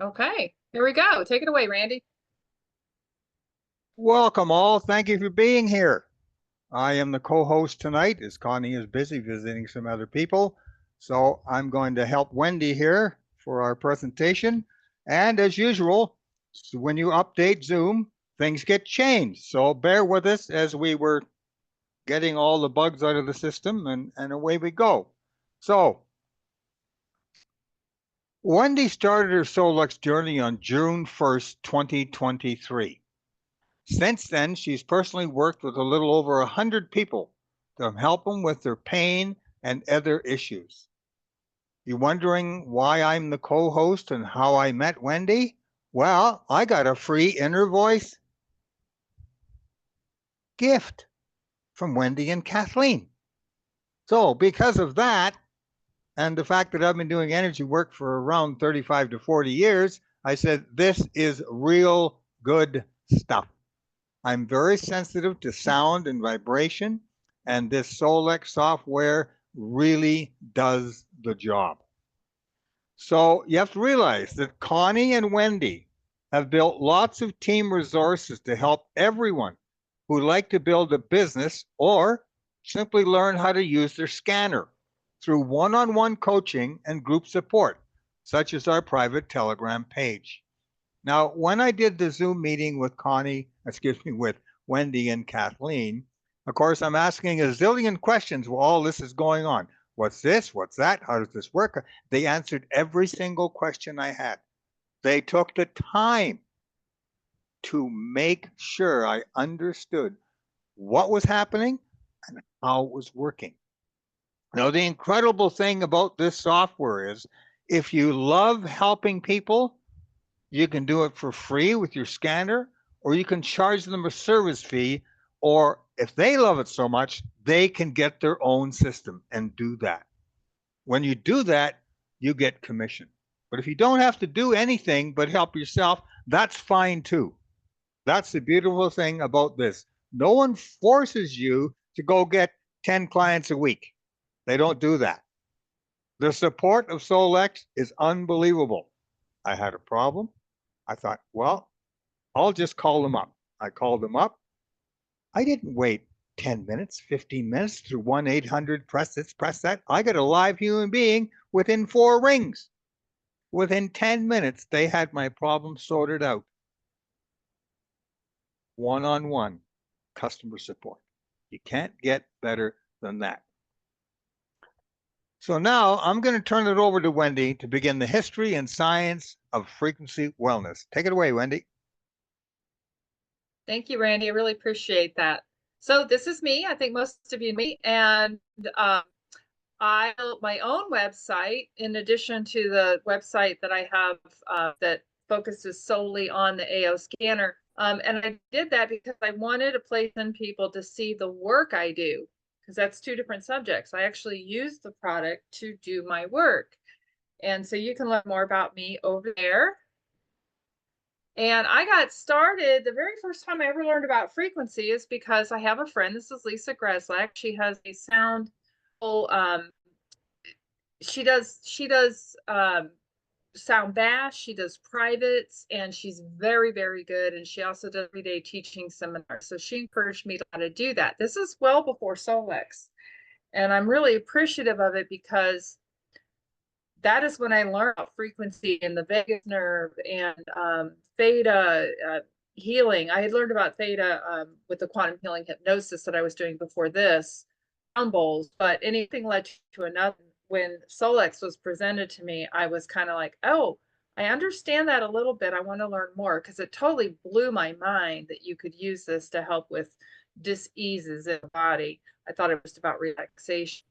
Okay, here we go. Take it away, Randy. Welcome all. Thank you for being here. I am the co-host tonight as Connie is busy visiting some other people. So I'm going to help Wendy here for our presentation. And as usual, when you update Zoom, things get changed. So bear with us as we were getting all the bugs out of the system and away we go. So Wendy started her Solux journey on June 1st, 2023. Since then, she's personally worked with a little over 100 people to help them with their pain and other issues. You wondering why I'm the co-host and how I met Wendy? Well, I got a free inner voice gift from Wendy and Kathleen. So because of that, and the fact that I've been doing energy work for around 35 to 40 years, I said, this is real good stuff. I'm very sensitive to sound and vibration, and this Solex software really does the job. So you have to realize that Connie and Wendy have built lots of team resources to help everyone who like to build a business or simply learn how to use their scanner through one-on-one coaching and group support, such as our private Telegram page. Now, when I did the Zoom meeting with with Wendy and Kathleen, of course, I'm asking a zillion questions while all this is going on. What's this? What's that? How does this work? They answered every single question I had. They took the time to make sure I understood what was happening and how it was working. Now, the incredible thing about this software is if you love helping people, you can do it for free with your scanner, or you can charge them a service fee, or if they love it so much, they can get their own system and do that. When you do that, you get commission. But if you don't have to do anything but help yourself, that's fine too. That's the beautiful thing about this. No one forces you to go get 10 clients a week. They don't do that. The support of Solex is unbelievable. I had a problem. I thought, well, I'll just call them up. I called them up. I didn't wait 10 minutes, 15 minutes through 1-800 press this, press that. I got a live human being within 4 rings. Within 10 minutes, they had my problem sorted out. One-on-one customer support. You can't get better than that. So now I'm going to turn it over to Wendy to begin the history and science of frequency wellness. Take it away, Wendy. Thank you, Randy. I really appreciate that. So this is me. I think most of you know me, and I built my own website in addition to the website that I have that focuses solely on the AO scanner. And I did that because I wanted a place in people to see the work I do, because that's two different subjects. I actually use the product to do my work. And so you can learn more about me over there. And I got started, the very first time I ever learned about frequency is because I have a friend, this is Lisa Greslak. She has a sound, she does sound baths, she does privates, and she's very, very good. And she also does everyday teaching seminars. So she encouraged me to how to do that. This is well before Solex. And I'm really appreciative of it because that is when I learned about frequency and the vagus nerve and theta healing. I had learned about theta with the quantum healing hypnosis that I was doing before this, sound bowls, but anything led to another. When Solex was presented to me, I was kind of like, oh, I understand that a little bit. I want to learn more because it totally blew my mind that you could use this to help with diseases in the body. I thought it was about relaxation.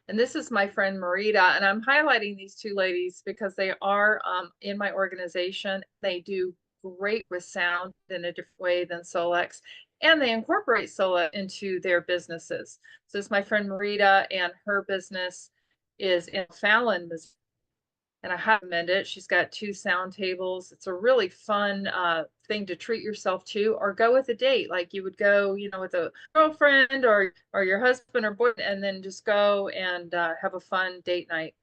And this is my friend Marita, and I'm highlighting these two ladies because they are in my organization. They do great with sound in a different way than Solex, and they incorporate Solex into their businesses. So this is my friend Marita, and her business is in Fallon, Missouri. And I recommend it. She's got 2 sound tables. It's a really fun thing to treat yourself to, or go with a date, like you would go, with a girlfriend or your husband or boyfriend, and then just go and have a fun date night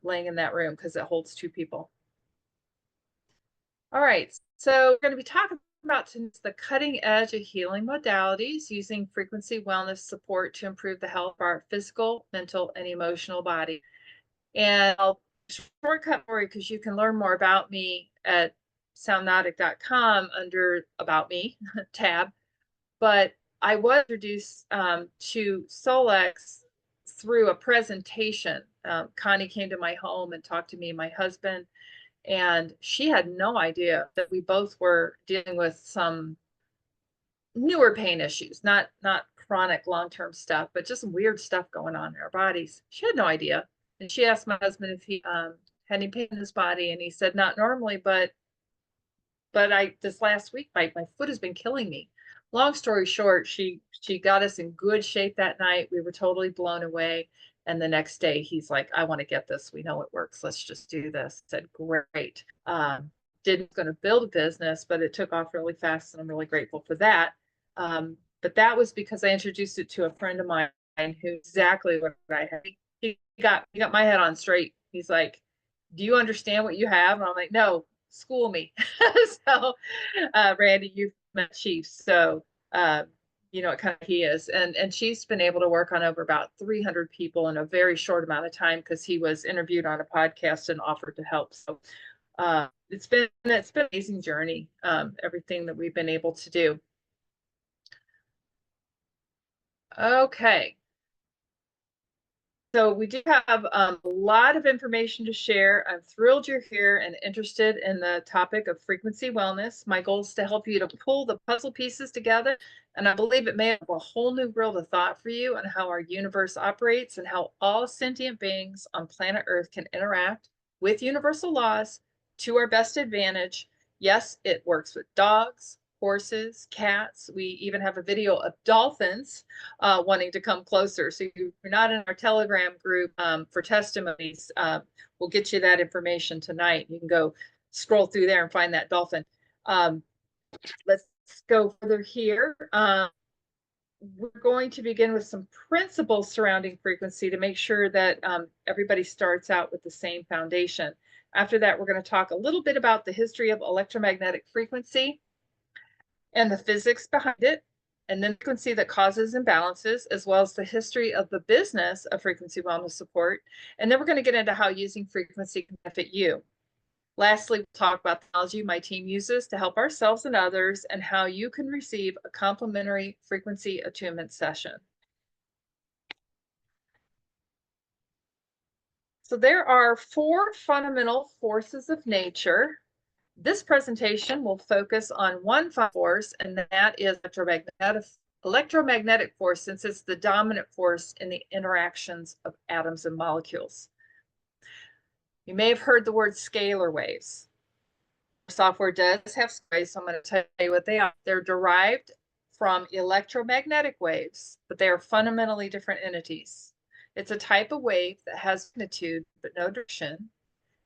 laying in that room because it holds 2 people. All right, so we're going to be talking about the cutting edge of healing modalities using frequency wellness support to improve the health of our physical, mental, and emotional body. And I'll shortcut for you because you can learn more about me at soundnautic.com under About Me tab. But I was introduced to Solex through a presentation. Connie came to my home and talked to me and my husband, and she had no idea that we both were dealing with some newer pain issues, not chronic long-term stuff, but just some weird stuff going on in our bodies. She had no idea. And she asked my husband if he had any pain in his body, and he said not normally, but I this last week my foot has been killing me. Long story short, she got us in good shape that night. We were totally blown away. And the next day he's like, I want to get this. We know it works. Let's just do this. I said, great. Didn't going to build a business, but it took off really fast, and I'm really grateful for that. But that was because I introduced it to a friend of mine who exactly what I had. He got my head on straight. He's like, do you understand what you have? And I'm like, no, school me. So, Randy, you've met Chief, so you know what kind of he is, and Chief's been able to work on over about 300 people in a very short amount of time because he was interviewed on a podcast and offered to help. So, it's been an amazing journey. Everything that we've been able to do. Okay. So we do have a lot of information to share. I'm thrilled you're here and interested in the topic of frequency wellness. My goal is to help you to pull the puzzle pieces together. And I believe it may have a whole new world of thought for you on how our universe operates and how all sentient beings on planet Earth can interact with universal laws to our best advantage. Yes, it works with dogs, horses, cats. We even have a video of dolphins wanting to come closer. So if you're not in our Telegram group for testimonies, we'll get you that information tonight. You can go scroll through there and find that dolphin. Let's go further here. We're going to begin with some principles surrounding frequency to make sure that everybody starts out with the same foundation. After that, we're going to talk a little bit about the history of electromagnetic frequency and the physics behind it, and then frequency that causes imbalances, as well as the history of the business of frequency wellness support. And then we're going to get into how using frequency can benefit you. Lastly, we'll talk about the technology my team uses to help ourselves and others, and how you can receive a complimentary frequency attunement session. So there are 4 fundamental forces of nature. This presentation will focus on one force, and that is electromagnetic force, since it's the dominant force in the interactions of atoms and molecules. You may have heard the word scalar waves. Software does have waves, so I'm going to tell you what they are. They're derived from electromagnetic waves, but they are fundamentally different entities. It's a type of wave that has magnitude but no direction,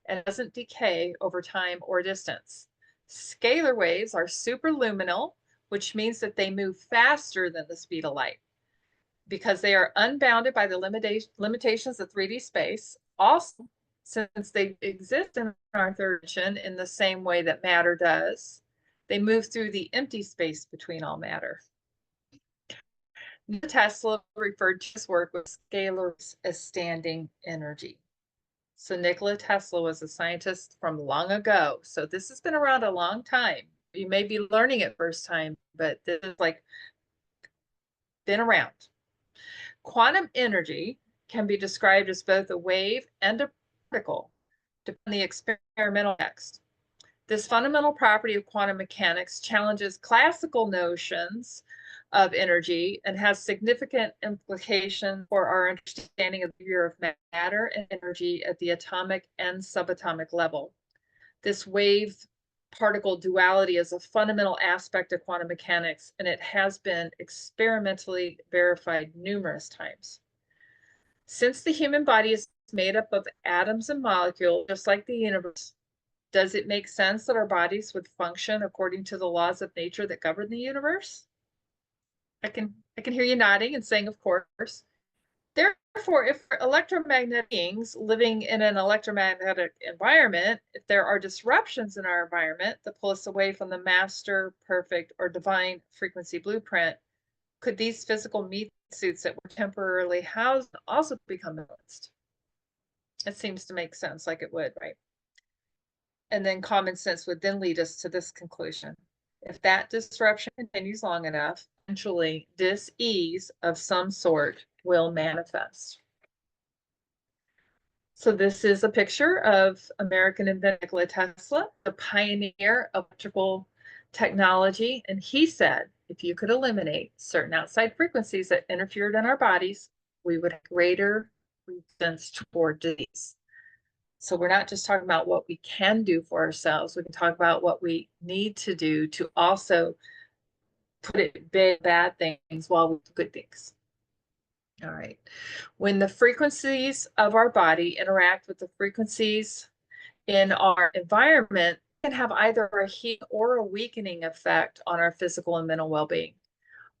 and doesn't decay over time or distance. Scalar waves are superluminal, which means that they move faster than the speed of light because they are unbounded by the limitations of 3D space. Also, since they exist in our third dimension in the same way that matter does, they move through the empty space between all matter. Tesla referred to his work with scalars as standing energy. So Nikola Tesla was a scientist from long ago. So this has been around a long time. You may be learning it first time, but this is like been around. Quantum energy can be described as both a wave and a particle, depending on the experimental text. This fundamental property of quantum mechanics challenges classical notions of energy and has significant implications for our understanding of the behavior of matter and energy at the atomic and subatomic level. This wave particle duality is a fundamental aspect of quantum mechanics, and it has been experimentally verified numerous times. Since the human body is made up of atoms and molecules, just like the universe, does it make sense that our bodies would function according to the laws of nature that govern the universe? I can hear you nodding and saying, of course. Therefore, if electromagnetic beings living in an electromagnetic environment, if there are disruptions in our environment that pull us away from the master, perfect, or divine frequency blueprint, could these physical meat suits that were temporarily housed also become balanced? It seems to make sense, like it would, right? And then common sense would then lead us to this conclusion. If that disruption continues long enough, eventually dis-ease of some sort will manifest. So this is a picture of American inventor Nikola Tesla, the pioneer of electrical technology. And he said, if you could eliminate certain outside frequencies that interfered in our bodies, we would have greater resistance toward disease. So we're not just talking about what we can do for ourselves. We can talk about what we need to do to also put it bad things while we do good things. All right. When the frequencies of our body interact with the frequencies in our environment, it can have either a healing or a weakening effect on our physical and mental well-being.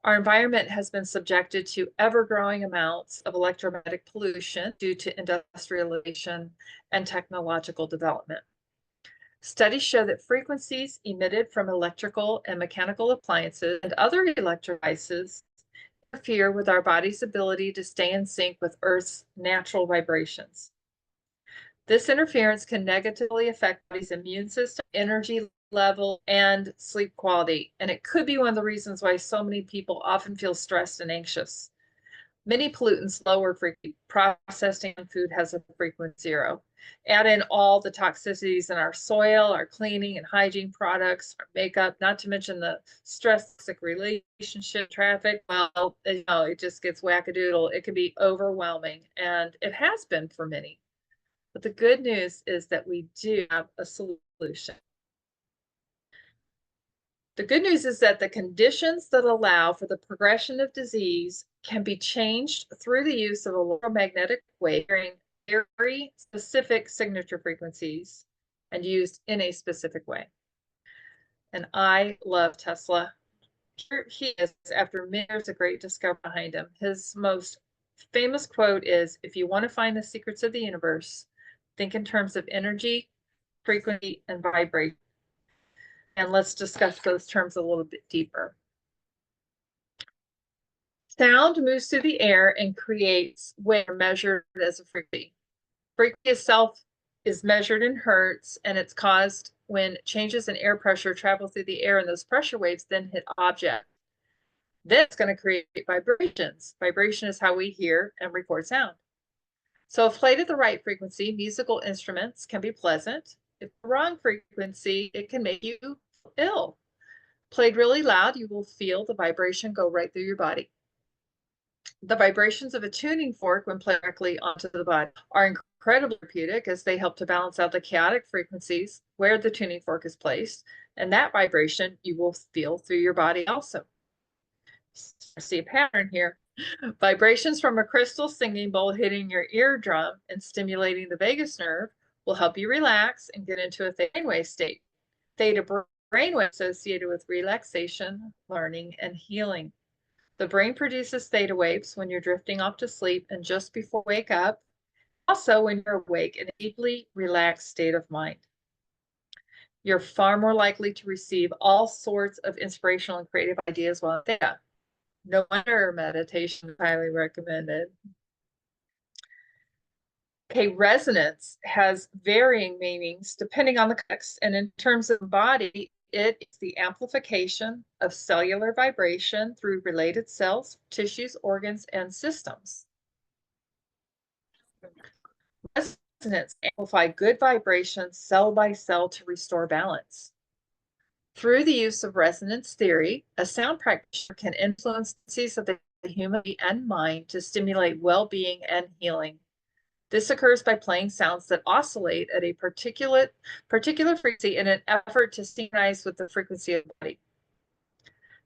Our environment has been subjected to ever-growing amounts of electromagnetic pollution due to industrialization and technological development. Studies show that frequencies emitted from electrical and mechanical appliances and other electric devices interfere with our body's ability to stay in sync with Earth's natural vibrations. This interference can negatively affect the body's immune system, energy level, and sleep quality. And it could be one of the reasons why so many people often feel stressed and anxious. Many pollutants lower frequency. Processing food has a frequency 0. Add in all the toxicities in our soil, our cleaning and hygiene products, our makeup, not to mention the stress-toxic relationship, traffic. Well, you know, it just gets wackadoodle. It can be overwhelming, and it has been for many. But the good news is that we do have a solution. The good news is that the conditions that allow for the progression of disease can be changed through the use of electromagnetic waves carrying very specific signature frequencies and used in a specific way. And I love Tesla. Here he is, after many years, a great discovery behind him. His most famous quote is, if you want to find the secrets of the universe, think in terms of energy, frequency, and vibration. And let's discuss those terms a little bit deeper. Sound moves through the air and creates wave measured as a frequency. Frequency itself is measured in hertz, and it's caused when changes in air pressure travel through the air, and those pressure waves then hit objects. That's going to create vibrations. Vibration is how we hear and record sound. So if played at the right frequency, musical instruments can be pleasant. If the wrong frequency, it can make you ill. Played really loud, you will feel the vibration go right through your body. The vibrations of a tuning fork, when played directly onto the body, are incredibly therapeutic as they help to balance out the chaotic frequencies where the tuning fork is placed, and that vibration you will feel through your body also. See a pattern here. Vibrations from a crystal singing bowl hitting your eardrum and stimulating the vagus nerve will help you relax and get into a theta brainwave state. Theta brainwave associated with relaxation, learning, and healing. The brain produces theta waves when you're drifting off to sleep and just before you wake up. Also, when you're awake in a deeply relaxed state of mind. You're far more likely to receive all sorts of inspirational and creative ideas while theta. No wonder meditation is highly recommended. Okay, resonance has varying meanings depending on the context, and in terms of the body, it is the amplification of cellular vibration through related cells, tissues, organs, and systems. Resonance amplifies good vibrations cell by cell to restore balance. Through the use of resonance theory, a sound practitioner can influence frequencies of the human body and mind to stimulate well-being and healing. This occurs by playing sounds that oscillate at a particular frequency in an effort to synchronize with the frequency of the body.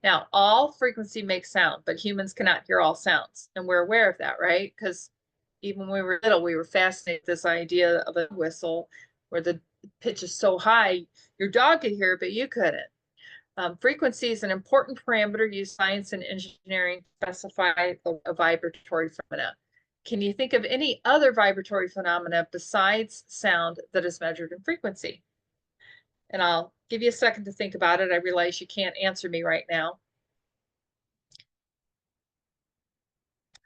Now, all frequency makes sound, but humans cannot hear all sounds, and we're aware of that, right? Because even when we were little, we were fascinated with this idea of a whistle where the pitch is so high, your dog could hear it, but you couldn't. Frequency is an important parameter used in science and engineering to specify a vibratory phenomena. Can you think of any other vibratory phenomena besides sound that is measured in frequency? And I'll give you a second to think about it. I realize you can't answer me right now.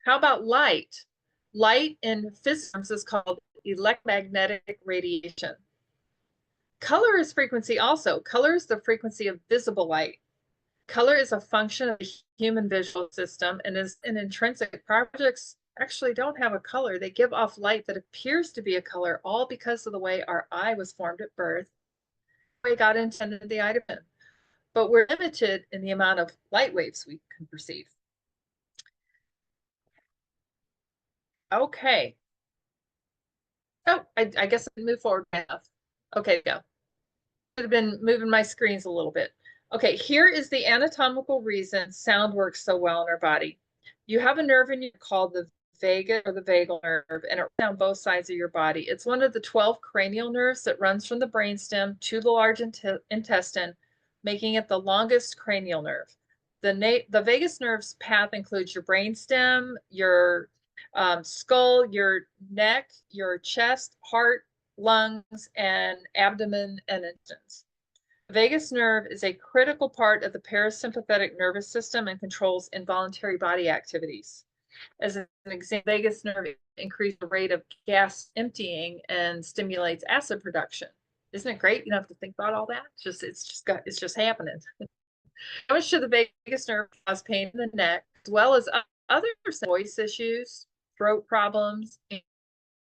How about light? Light in physics is called electromagnetic radiation. Color is frequency also. Color is the frequency of visible light. Color is a function of the human visual system and is an intrinsic. Objects actually don't have a color. They give off light that appears to be a color, all because of the way our eye was formed at birth, the way God intended the eye to be. But we're limited in the amount of light waves we can perceive. Okay. Oh, I guess I can move forward enough. Okay, go. I've been moving my screens a little bit. Okay, here is the anatomical reason sound works so well in our body. You have a nerve in you called the vagus or the vagal nerve, and it runs down both sides of your body. It's one of the 12 cranial nerves that runs from the brainstem to the large intestine, making it the longest cranial nerve. The vagus nerve's path includes your brainstem, your skull, your neck, your chest, heart, lungs, and abdomen and intestines. The vagus nerve is a critical part of the parasympathetic nervous system and controls involuntary body activities. As an example, the vagus nerve increases the rate of gas emptying and stimulates acid production. Isn't it great? You don't have to think about all that. It's just happening. Damage to the vagus nerve cause pain in the neck, as well as other voice issues, throat problems,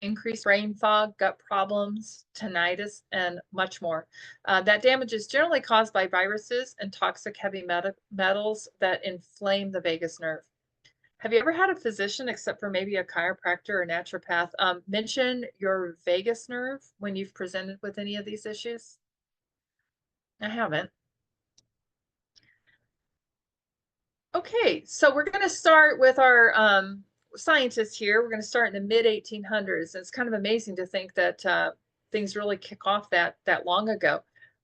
increased brain fog, gut problems, tinnitus, and much more. That damage is generally caused by viruses and toxic heavy metals that inflame the vagus nerve. Have you ever had a physician, except for maybe a chiropractor or naturopath, mention your vagus nerve when you've presented with any of these issues? I haven't. Okay, so we're going to start with our scientists here. We're going to start in the mid 1800s. It's kind of amazing to think that things really kick off that long ago.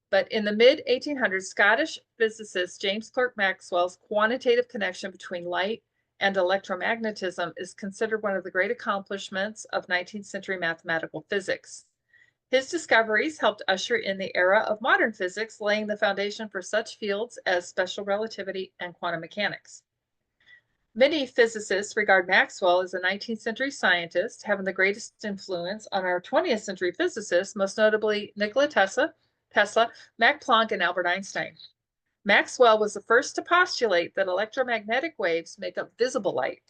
But in the mid 1800s, Scottish physicist James Clerk Maxwell's quantitative connection between light and electromagnetism is considered one of the great accomplishments of 19th century mathematical physics. His discoveries helped usher in the era of modern physics, laying the foundation for such fields as special relativity and quantum mechanics. Many physicists regard Maxwell as a 19th century scientist, having the greatest influence on our 20th century physicists, most notably Nikola Tesla, Max Planck, and Albert Einstein. Maxwell was the first to postulate that electromagnetic waves make up visible light.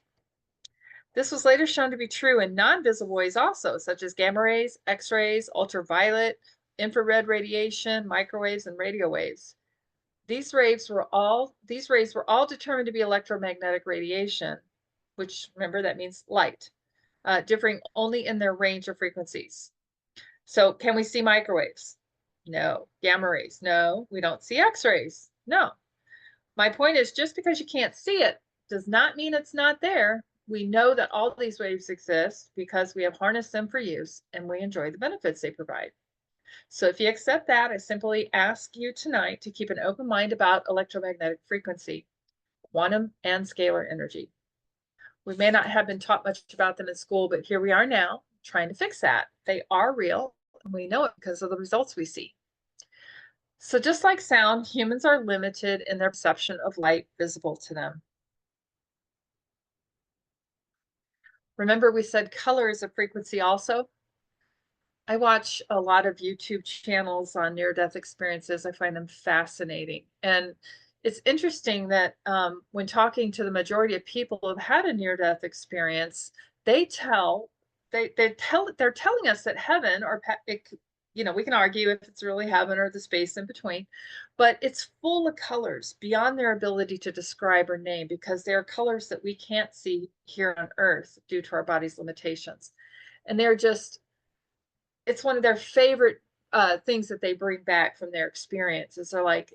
This was later shown to be true in non-visible ways also, such as gamma rays, X-rays, ultraviolet, infrared radiation, microwaves, and radio waves. These rays were all determined to be electromagnetic radiation, which, remember, that means light, differing only in their range of frequencies. So can we see microwaves? No. Gamma rays? No. We don't see X-rays? No. My point is, just because you can't see it does not mean it's not there. We know that all these waves exist because we have harnessed them for use and we enjoy the benefits they provide. So if you accept that, I simply ask you tonight to keep an open mind about electromagnetic frequency, quantum, and scalar energy. We may not have been taught much about them in school, but here we are now trying to fix that. They are real, and we know it because of the results we see. So just like sound, humans are limited in their perception of light visible to them. Remember, we said color is a frequency also. I watch a lot of YouTube channels on near-death experiences. I find them fascinating. And it's interesting that when talking to the majority of people who have had a near-death experience, they're telling us that heaven, or we can argue if it's really heaven or the space in between, but it's full of colors beyond their ability to describe or name, because they are colors that we can't see here on Earth due to our body's limitations. And it's one of their favorite things that they bring back from their experiences. They're like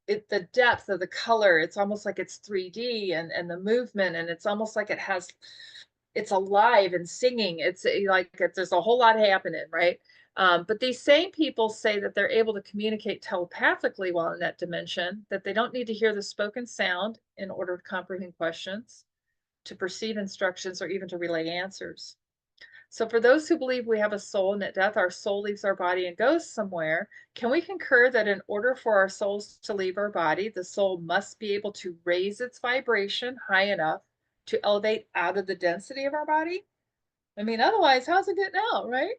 the depth of the color. It's almost like it's 3D, and the movement, and it's almost like it's alive and singing. There's a whole lot happening, right? But these same people say that they're able to communicate telepathically while in that dimension, that they don't need to hear the spoken sound in order to comprehend questions. to perceive instructions, or even to relay answers. So, for those who believe we have a soul and at death our soul leaves our body and goes somewhere, can we concur that in order for our souls to leave our body, the soul must be able to raise its vibration high enough to elevate out of the density of our body? I mean, otherwise, how's it getting out, right?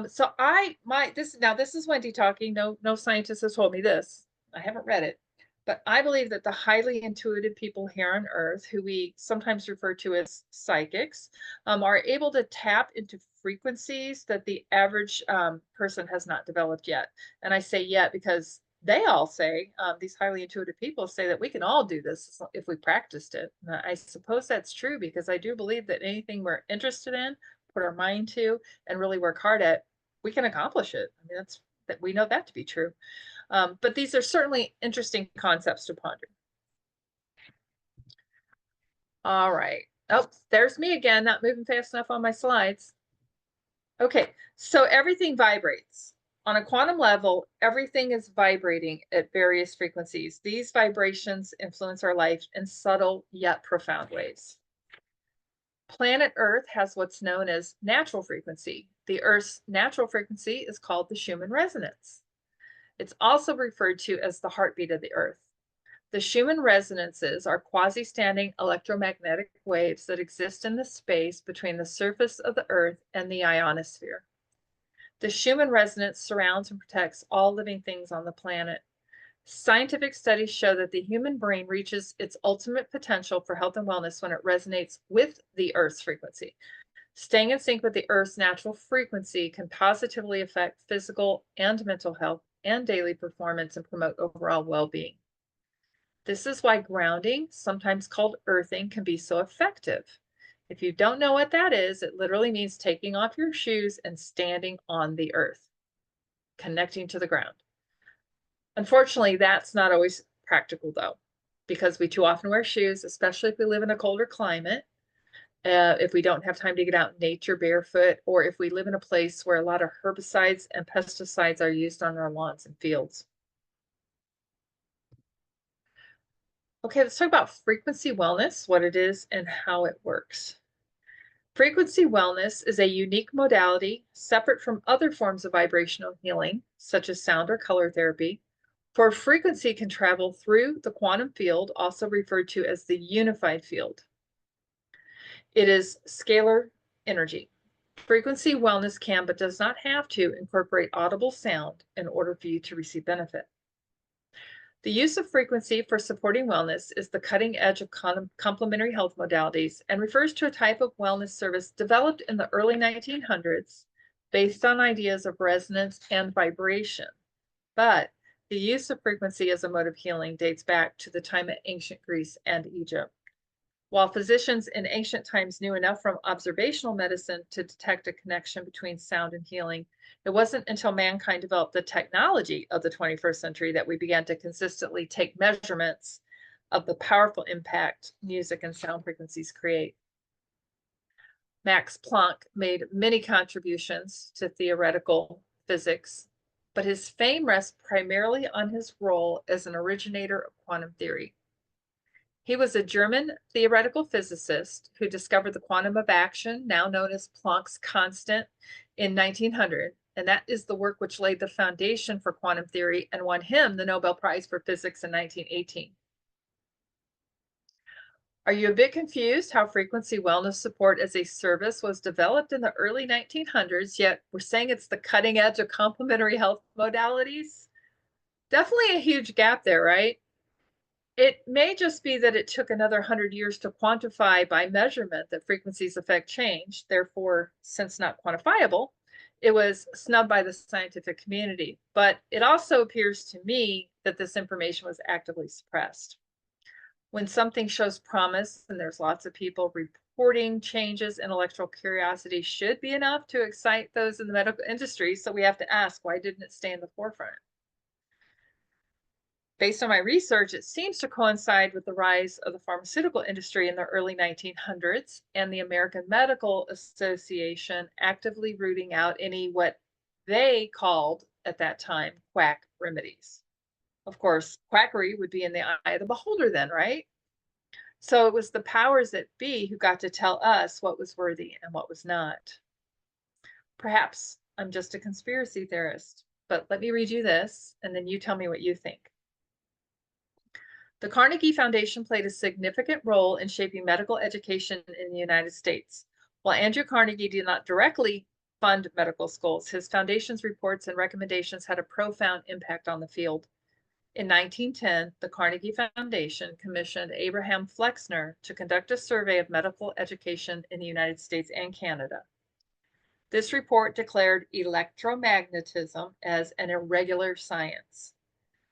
So I might this is Wendy talking. No scientist has told me this. I haven't read it. But I believe that the highly intuitive people here on Earth, who we sometimes refer to as psychics, are able to tap into frequencies that the average person has not developed yet. And I say yet because they all say, these highly intuitive people say that we can all do this if we practiced it. And I suppose that's true because I do believe that anything we're interested in, put our mind to, and really work hard at, we can accomplish it. I mean, we know that to be true. But these are certainly interesting concepts to ponder. All right. Oh, there's me again, not moving fast enough on my slides. Okay, so everything vibrates. On a quantum level, everything is vibrating at various frequencies. These vibrations influence our life in subtle yet profound ways. Planet Earth has what's known as natural frequency. The Earth's natural frequency is called the Schumann resonance. It's also referred to as the heartbeat of the Earth. The Schumann resonances are quasi-standing electromagnetic waves that exist in the space between the surface of the Earth and the ionosphere. The Schumann resonance surrounds and protects all living things on the planet. Scientific studies show that the human brain reaches its ultimate potential for health and wellness when it resonates with the Earth's frequency. Staying in sync with the Earth's natural frequency can positively affect physical and mental health and daily performance and promote overall well-being. This is why grounding, sometimes called earthing, can be so effective. If you don't know what that is, it literally means taking off your shoes and standing on the earth, connecting to the ground. Unfortunately, that's not always practical though, because we too often wear shoes, especially if we live in a colder climate, if we don't have time to get out in nature barefoot, or if we live in a place where a lot of herbicides and pesticides are used on our lawns and fields. Okay, let's talk about frequency wellness, what it is and how it works. Frequency wellness is a unique modality separate from other forms of vibrational healing, such as sound or color therapy, for frequency can travel through the quantum field, also referred to as the unified field. It is scalar energy. Frequency wellness can, but does not have to, incorporate audible sound in order for you to receive benefit. The use of frequency for supporting wellness is the cutting edge of complementary health modalities and refers to a type of wellness service developed in the early 1900s based on ideas of resonance and vibration. But the use of frequency as a mode of healing dates back to the time of ancient Greece and Egypt. While physicians in ancient times knew enough from observational medicine to detect a connection between sound and healing, it wasn't until mankind developed the technology of the 21st century that we began to consistently take measurements of the powerful impact music and sound frequencies create. Max Planck made many contributions to theoretical physics, but his fame rests primarily on his role as an originator of quantum theory. He was a German theoretical physicist who discovered the quantum of action, now known as Planck's constant, in 1900, and that is the work which laid the foundation for quantum theory and won him the Nobel Prize for Physics in 1918. Are you a bit confused how frequency wellness support as a service was developed in the early 1900s, yet we're saying it's the cutting edge of complementary health modalities? Definitely a huge gap there, right? It may just be that it took another 100 years to quantify by measurement that frequencies affect change. Therefore, since not quantifiable, it was snubbed by the scientific community. But it also appears to me that this information was actively suppressed. When something shows promise and there's lots of people reporting changes, intellectual curiosity should be enough to excite those in the medical industry. So we have to ask, why didn't it stay in the forefront? Based on my research, it seems to coincide with the rise of the pharmaceutical industry in the early 1900s and the American Medical Association actively rooting out any what they called at that time quack remedies. Of course, quackery would be in the eye of the beholder then, right? So it was the powers that be who got to tell us what was worthy and what was not. Perhaps I'm just a conspiracy theorist, but let me read you this, and then you tell me what you think. The Carnegie Foundation played a significant role in shaping medical education in the United States. While Andrew Carnegie did not directly fund medical schools, his foundation's reports and recommendations had a profound impact on the field. In 1910, the Carnegie Foundation commissioned Abraham Flexner to conduct a survey of medical education in the United States and Canada. This report declared electromagnetism as an irregular science.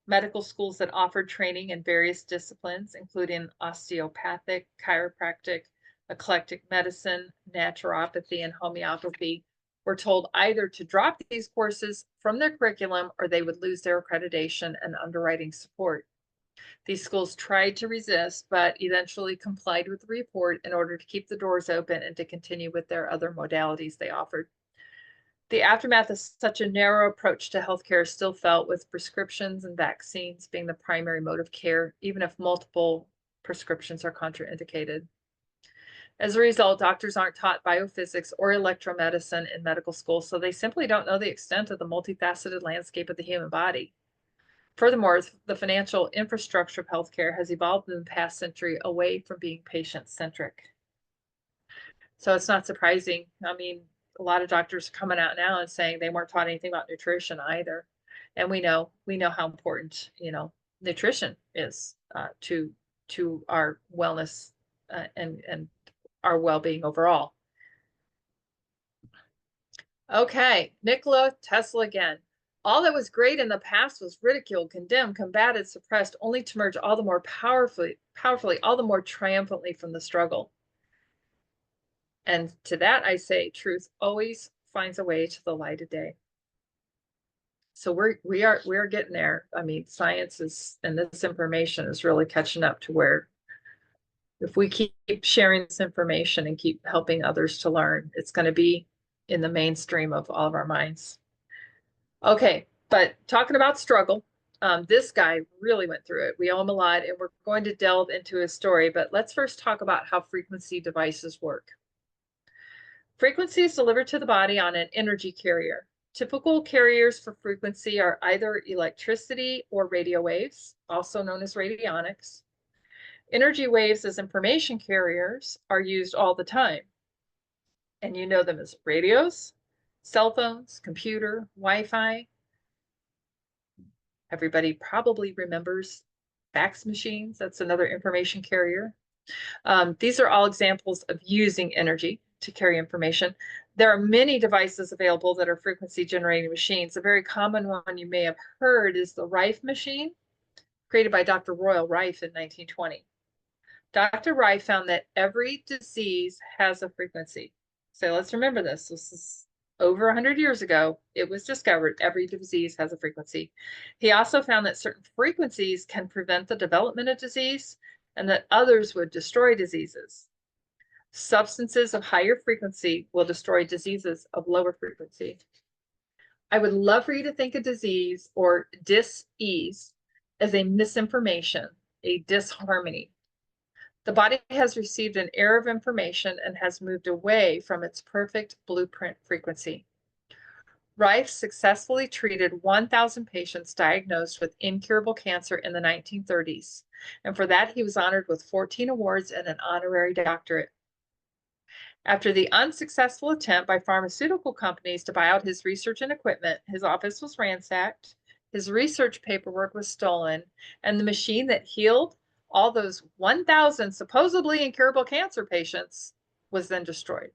Medical schools that offered training in various disciplines, including osteopathic, chiropractic, eclectic medicine, naturopathy, and homeopathy, were told either to drop these courses from their curriculum or they would lose their accreditation and underwriting support. These schools tried to resist, but eventually complied with the report in order to keep the doors open and to continue with their other modalities they offered. The aftermath of such a narrow approach to healthcare is still felt, with prescriptions and vaccines being the primary mode of care, even if multiple prescriptions are contraindicated. As a result, doctors aren't taught biophysics or electromedicine in medical school, so they simply don't know the extent of the multifaceted landscape of the human body. Furthermore, the financial infrastructure of healthcare has evolved in the past century away from being patient-centric. So it's not surprising. I mean, a lot of doctors are coming out now and saying they weren't taught anything about nutrition either. And we know how important, nutrition is to our wellness and our well-being overall. Okay, Nikola Tesla again. All that was great in the past was ridiculed, condemned, combated, suppressed, only to emerge all the more powerfully, all the more triumphantly from the struggle. And to that I say, truth always finds a way to the light of day. So we are getting there. I mean, science is, and this information is really catching up to where, if we keep sharing this information and keep helping others to learn, it's going to be in the mainstream of all of our minds. Okay, but talking about struggle, this guy really went through it. We owe him a lot, and we're going to delve into his story, but let's first talk about how frequency devices work. Frequency is delivered to the body on an energy carrier. Typical carriers for frequency are either electricity or radio waves, also known as radionics. Energy waves as information carriers are used all the time. And you know them as radios, cell phones, computer, Wi-Fi. Everybody probably remembers fax machines. That's another information carrier. These are all examples of using energy to carry information. There are many devices available that are frequency generating machines. A very common one you may have heard is the Rife machine, created by Dr. Royal Rife in 1920. Dr. Rife found that every disease has a frequency. So let's remember this. This is over 100 years ago. It was discovered every disease has a frequency. He also found that certain frequencies can prevent the development of disease and that others would destroy diseases. Substances of higher frequency will destroy diseases of lower frequency. I would love for you to think of disease or dis-ease as a misinformation, a disharmony. The body has received an error of information and has moved away from its perfect blueprint frequency. Rife successfully treated 1,000 patients diagnosed with incurable cancer in the 1930s, and for that he was honored with 14 awards and an honorary doctorate. After the unsuccessful attempt by pharmaceutical companies to buy out his research and equipment, his office was ransacked, his research paperwork was stolen, and the machine that healed all those 1,000 supposedly incurable cancer patients was then destroyed.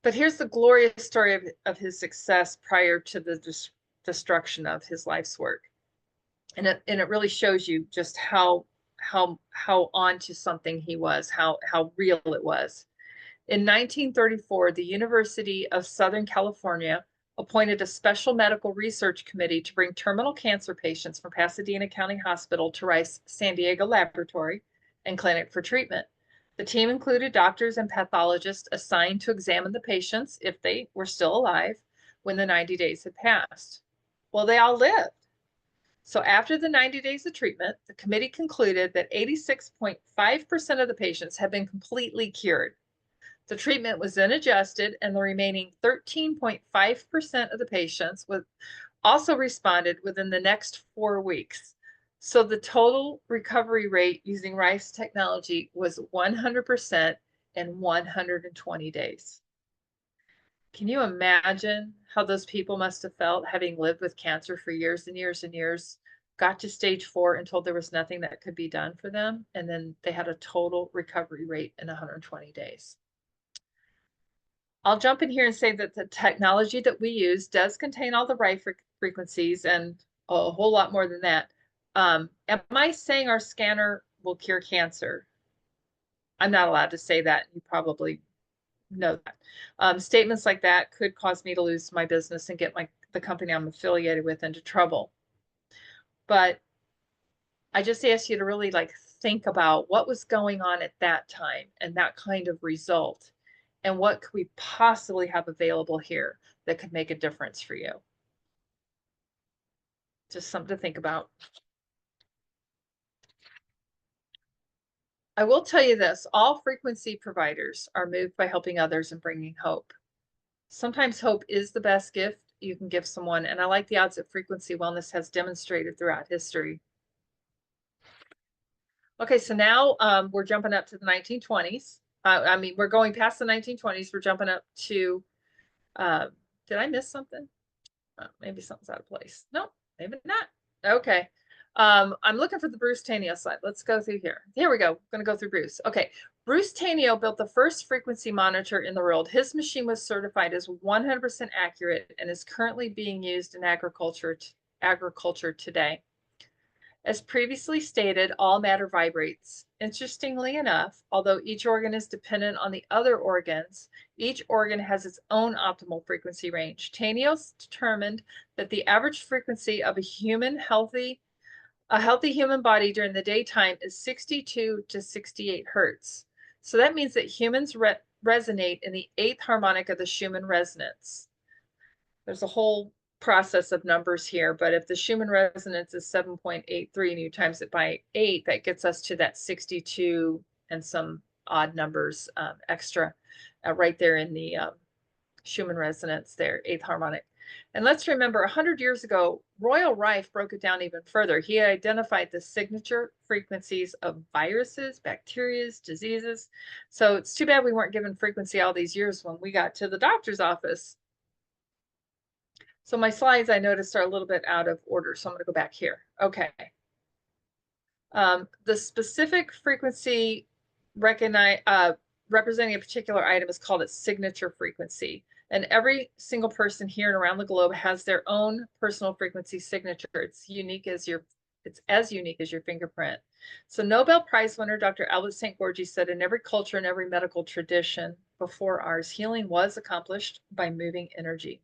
But here's the glorious story of his success prior to the destruction of his life's work. And it really shows you just how onto something he was, how real it was. In 1934, the University of Southern California appointed a special medical research committee to bring terminal cancer patients from Pasadena County Hospital to Rice's San Diego laboratory and clinic for treatment. The team included doctors and pathologists assigned to examine the patients if they were still alive when the 90 days had passed. Well, they all lived. So after the 90 days of treatment, the committee concluded that 86.5% of the patients had been completely cured. The treatment was then adjusted, and the remaining 13.5% of the patients also responded within the next 4 weeks. So the total recovery rate using RICE technology was 100% in 120 days. Can you imagine how those people must have felt having lived with cancer for years and years and years, got to stage 4 and told there was nothing that could be done for them, and then they had a total recovery rate in 120 days. I'll jump in here and say that the technology that we use does contain all the right frequencies and a whole lot more than that. Am I saying our scanner will cure cancer? I'm not allowed to say that. You probably know that. Statements like that could cause me to lose my business and get the company I'm affiliated with into trouble. But I just ask you to really think about what was going on at that time and that kind of result, and what could we possibly have available here that could make a difference for you. Just something to think about. I will tell you this, all frequency providers are moved by helping others and bringing hope. Sometimes hope is the best gift you can give someone, and I like the odds that frequency wellness has demonstrated throughout history. Okay, so now we're jumping up to the 1920s. I mean, we're going past the 1920s. We're jumping up to, did I miss something? Maybe something's out of place. No, maybe not. Okay. I'm looking for the Bruce Tanio slide. Let's go through here. Here we go. I'm going to go through Bruce. Okay. Bruce Tanio built the first frequency monitor in the world. His machine was certified as 100% accurate and is currently being used in agriculture today. As previously stated, all matter vibrates. Interestingly enough, although each organ is dependent on the other organs, each organ has its own optimal frequency range. Tanios determined that the average frequency of a healthy human body during the daytime is 62 to 68 hertz. So that means that humans resonate in the 8th harmonic of the Schumann resonance. There's a whole process of numbers here, but if the Schumann resonance is 7.83 and you times it by 8, that gets us to that 62 and some odd numbers extra right there in the Schumann resonance there, 8th harmonic. And let's remember, 100 years ago, Royal Rife broke it down even further. He identified the signature frequencies of viruses, bacteria, diseases. So it's too bad we weren't given frequency all these years when we got to the doctor's office. So my slides, I noticed, are a little bit out of order, so I'm going to go back here. Okay. The specific frequency representing a particular item is called its signature frequency. And every single person here and around the globe has their own personal frequency signature. It's as unique as your fingerprint. So Nobel Prize winner Dr. Albert St. George said, in every culture and every medical tradition before ours, healing was accomplished by moving energy.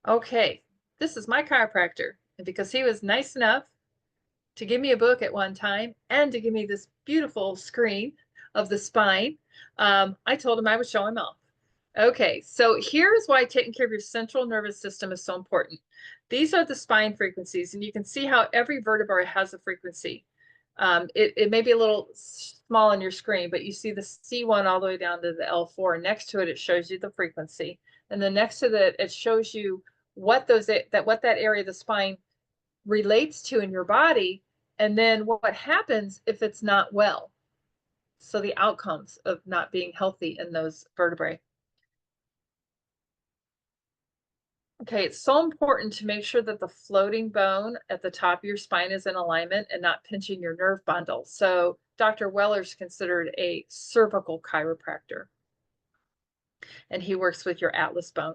Okay, this is my chiropractor. And because he was nice enough to give me a book at one time and to give me this beautiful screen of the spine, I told him I would show him off. Okay, so here's why taking care of your central nervous system is so important. These are the spine frequencies, and you can see how every vertebra has a frequency. It may be a little small on your screen, but you see the C1 all the way down to the L4. Next to it, it shows you the frequency. And then next to that, it shows you what that area of the spine relates to in your body, and then what happens if it's not well. So the outcomes of not being healthy in those vertebrae. Okay, it's so important to make sure that the floating bone at the top of your spine is in alignment and not pinching your nerve bundle. So Dr. Weller's considered a cervical chiropractor, and he works with your atlas bone.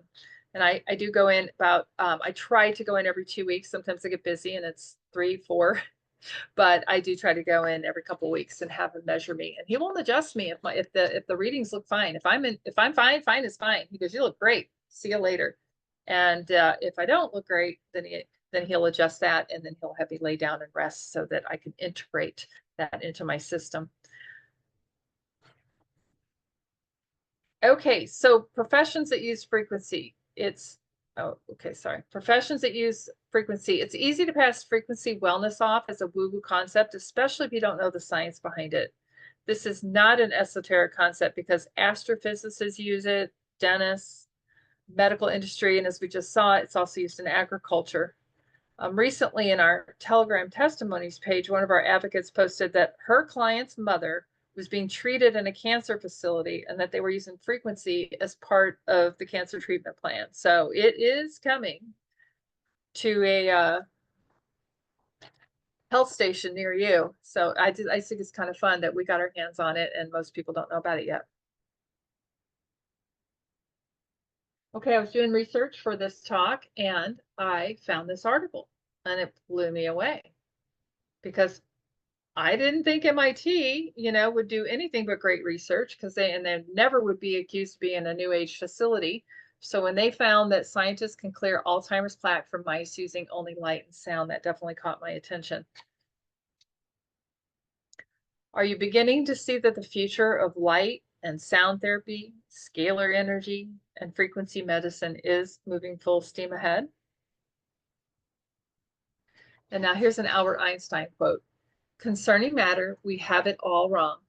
And I do go in I try to go in every 2 weeks. Sometimes I get busy and it's 3, 4, but I do try to go in every couple of weeks and have him measure me. And he won't adjust me if the readings look fine. If I'm fine, fine is fine. He goes, you look great. See you later. And if I don't look great, then he'll adjust that, and then he'll have me lay down and rest so that I can integrate that into my system. Okay, so professions that use frequency, Professions that use frequency. It's easy to pass frequency wellness off as a woo-woo concept, especially if you don't know the science behind it. This is not an esoteric concept because astrophysicists use it, dentists, medical industry, and as we just saw, it's also used in agriculture. Recently, in our Telegram testimonies page, one of our advocates posted that her client's mother was being treated in a cancer facility and that they were using frequency as part of the cancer treatment plan. So it is coming to a health station near you. So I think it's kind of fun that we got our hands on it and most people don't know about it yet. Okay, I was doing research for this talk and I found this article and it blew me away because I didn't think MIT, would do anything but great research because they never would be accused of being a new age facility. So when they found that scientists can clear Alzheimer's plaque from mice using only light and sound, that definitely caught my attention. Are you beginning to see that the future of light and sound therapy, scalar energy, and frequency medicine is moving full steam ahead? And now here's an Albert Einstein quote. Concerning matter, we have it all wrong.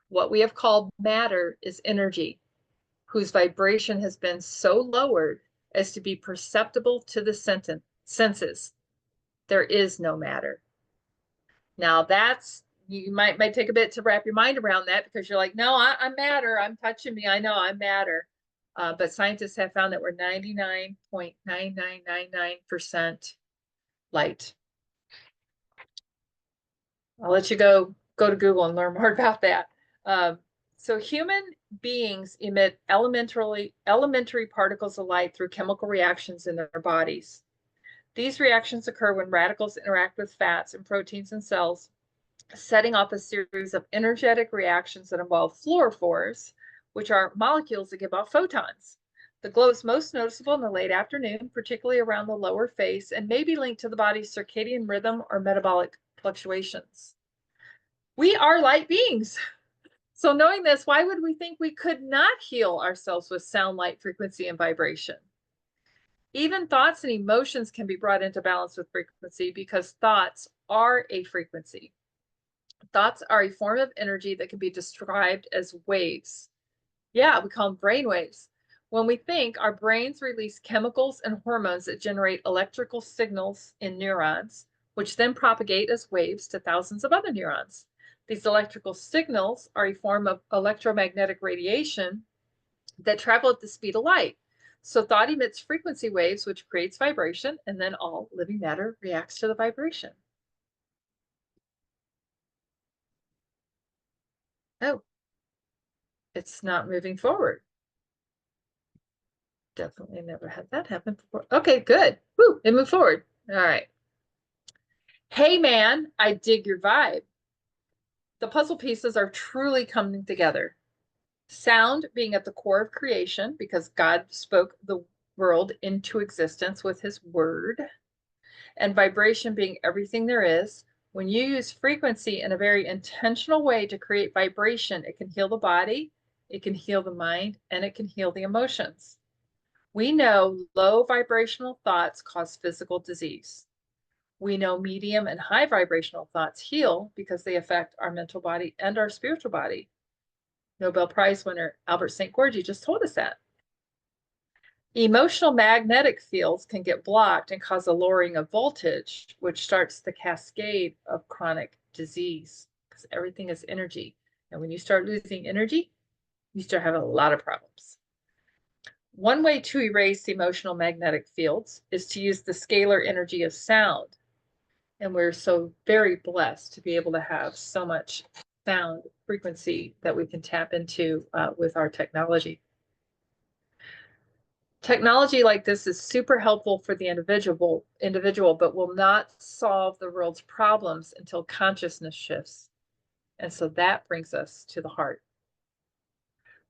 What we have called matter is energy, whose vibration has been so lowered as to be perceptible to the senses. There is no matter. Now you might take a bit to wrap your mind around that because you're like, no, I'm matter. I'm touching me. I know I'm matter. But scientists have found that we're 99.9999% light. I'll let you go to Google and learn more about that. So human beings emit elementary particles of light through chemical reactions in their bodies. These reactions occur when radicals interact with fats and proteins in cells, setting off a series of energetic reactions that involve fluorophores, which are molecules that give off photons. The glow is most noticeable in the late afternoon, particularly around the lower face, and may be linked to the body's circadian rhythm or metabolic fluctuations. We are light beings. So knowing this, why would we think we could not heal ourselves with sound, light, frequency, and vibration? Even thoughts and emotions can be brought into balance with frequency because thoughts are a frequency. Thoughts are a form of energy that can be described as waves. Yeah, we call them brain waves. When we think, our brains release chemicals and hormones that generate electrical signals in neurons, which then propagate as waves to thousands of other neurons. These electrical signals are a form of electromagnetic radiation that travel at the speed of light. So thought emits frequency waves, which creates vibration, and then all living matter reacts to the vibration. Oh, it's not moving forward. Definitely never had that happen before. Okay, good. Woo, it moved forward. All right. Hey, man, I dig your vibe. The puzzle pieces are truly coming together. Sound being at the core of creation because God spoke the world into existence with his word, and vibration being everything there is. When you use frequency in a very intentional way to create vibration, it can heal the body, it can heal the mind, and it can heal the emotions. We know low vibrational thoughts cause physical disease. We know medium and high vibrational thoughts heal because they affect our mental body and our spiritual body. Nobel Prize winner Albert St. George just told us that. Emotional magnetic fields can get blocked and cause a lowering of voltage, which starts the cascade of chronic disease because everything is energy. And when you start losing energy, you start having a lot of problems. One way to erase emotional magnetic fields is to use the scalar energy of sound. And we're so very blessed to be able to have so much sound frequency that we can tap into with our technology. Technology like this is super helpful for the individual, but will not solve the world's problems until consciousness shifts. And so that brings us to the heart.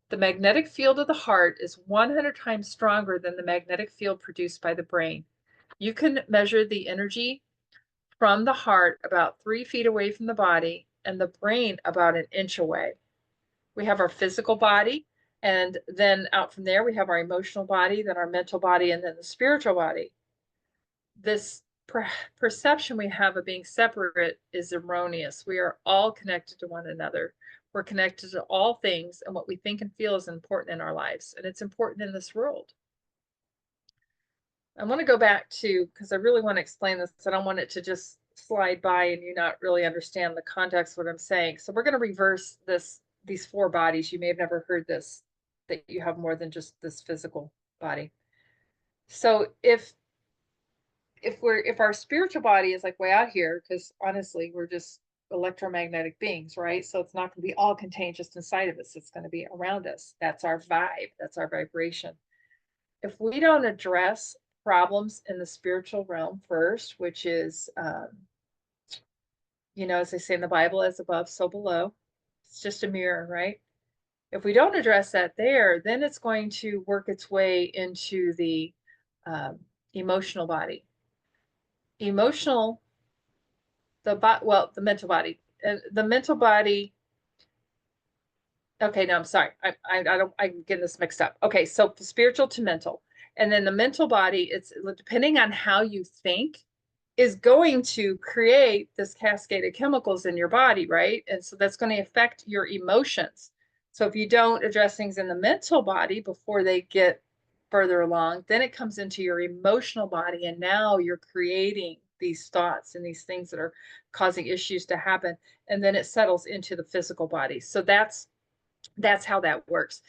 The magnetic field of the heart is 100 times stronger than the magnetic field produced by the brain. You can measure the energy from the heart about 3 feet away from the body and the brain about 1 inch away. We have our physical body, And then out from there, we have our emotional body, then our mental body, and then the spiritual body. This perception we have of being separate is erroneous. We are all connected to one another. We're connected to all things, and what we think and feel is important in our lives, and it's important in this world. I want to go back to, because I really want to explain this. I don't want it to just slide by and you not really understand the context of what I'm saying. So we're going to reverse these four bodies. You may have never heard this, that you have more than just this physical body. So if our spiritual body is like way out here, because honestly, we're just electromagnetic beings, right? So it's not going to be all contained just inside of us. It's going to be around us. That's our vibe. That's our vibration. If we don't address problems in the spiritual realm first, which is, as they say in the Bible, as above, so below. It's just a mirror, right? If we don't address that there, then it's going to work its way into the emotional body. Emotional, the mental body. The mental body. Okay, no, I'm sorry. I'm getting this mixed up. Okay, so spiritual to mental. And then the mental body, it's depending on how you think, is going to create this cascade of chemicals in your body, right? And so that's going to affect your emotions. So if you don't address things in the mental body before they get further along, then it comes into your emotional body. And now you're creating these thoughts and these things that are causing issues to happen. And then it settles into the physical body. So that's how that works.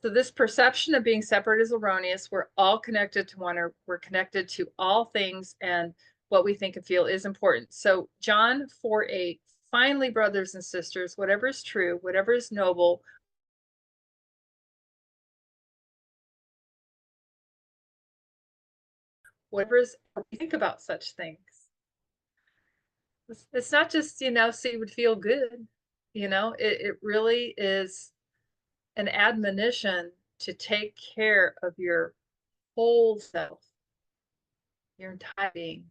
So this perception of being separate is erroneous. We're all connected to one, or we're connected to all things, and what we think and feel is important. So John 4:8, finally, brothers and sisters, whatever is true, whatever is noble, whatever is, we think about such things. It's not just, so you would feel good. It really is an admonition to take care of your whole self, your entire being.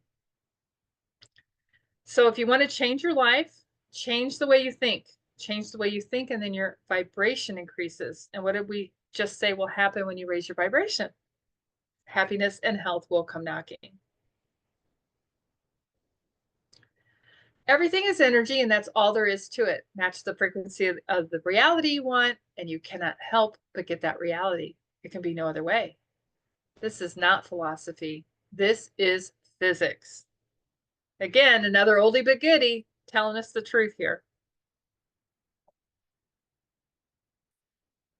So if you want to change your life, change the way you think. Change the way you think, and then your vibration increases. And what did we just say will happen when you raise your vibration? Happiness and health will come knocking. Everything is energy, and that's all there is to it. Match the frequency of the reality you want, and you cannot help but get that reality. It can be no other way. This is not philosophy. This is physics. Again, another oldie but goodie telling us the truth here.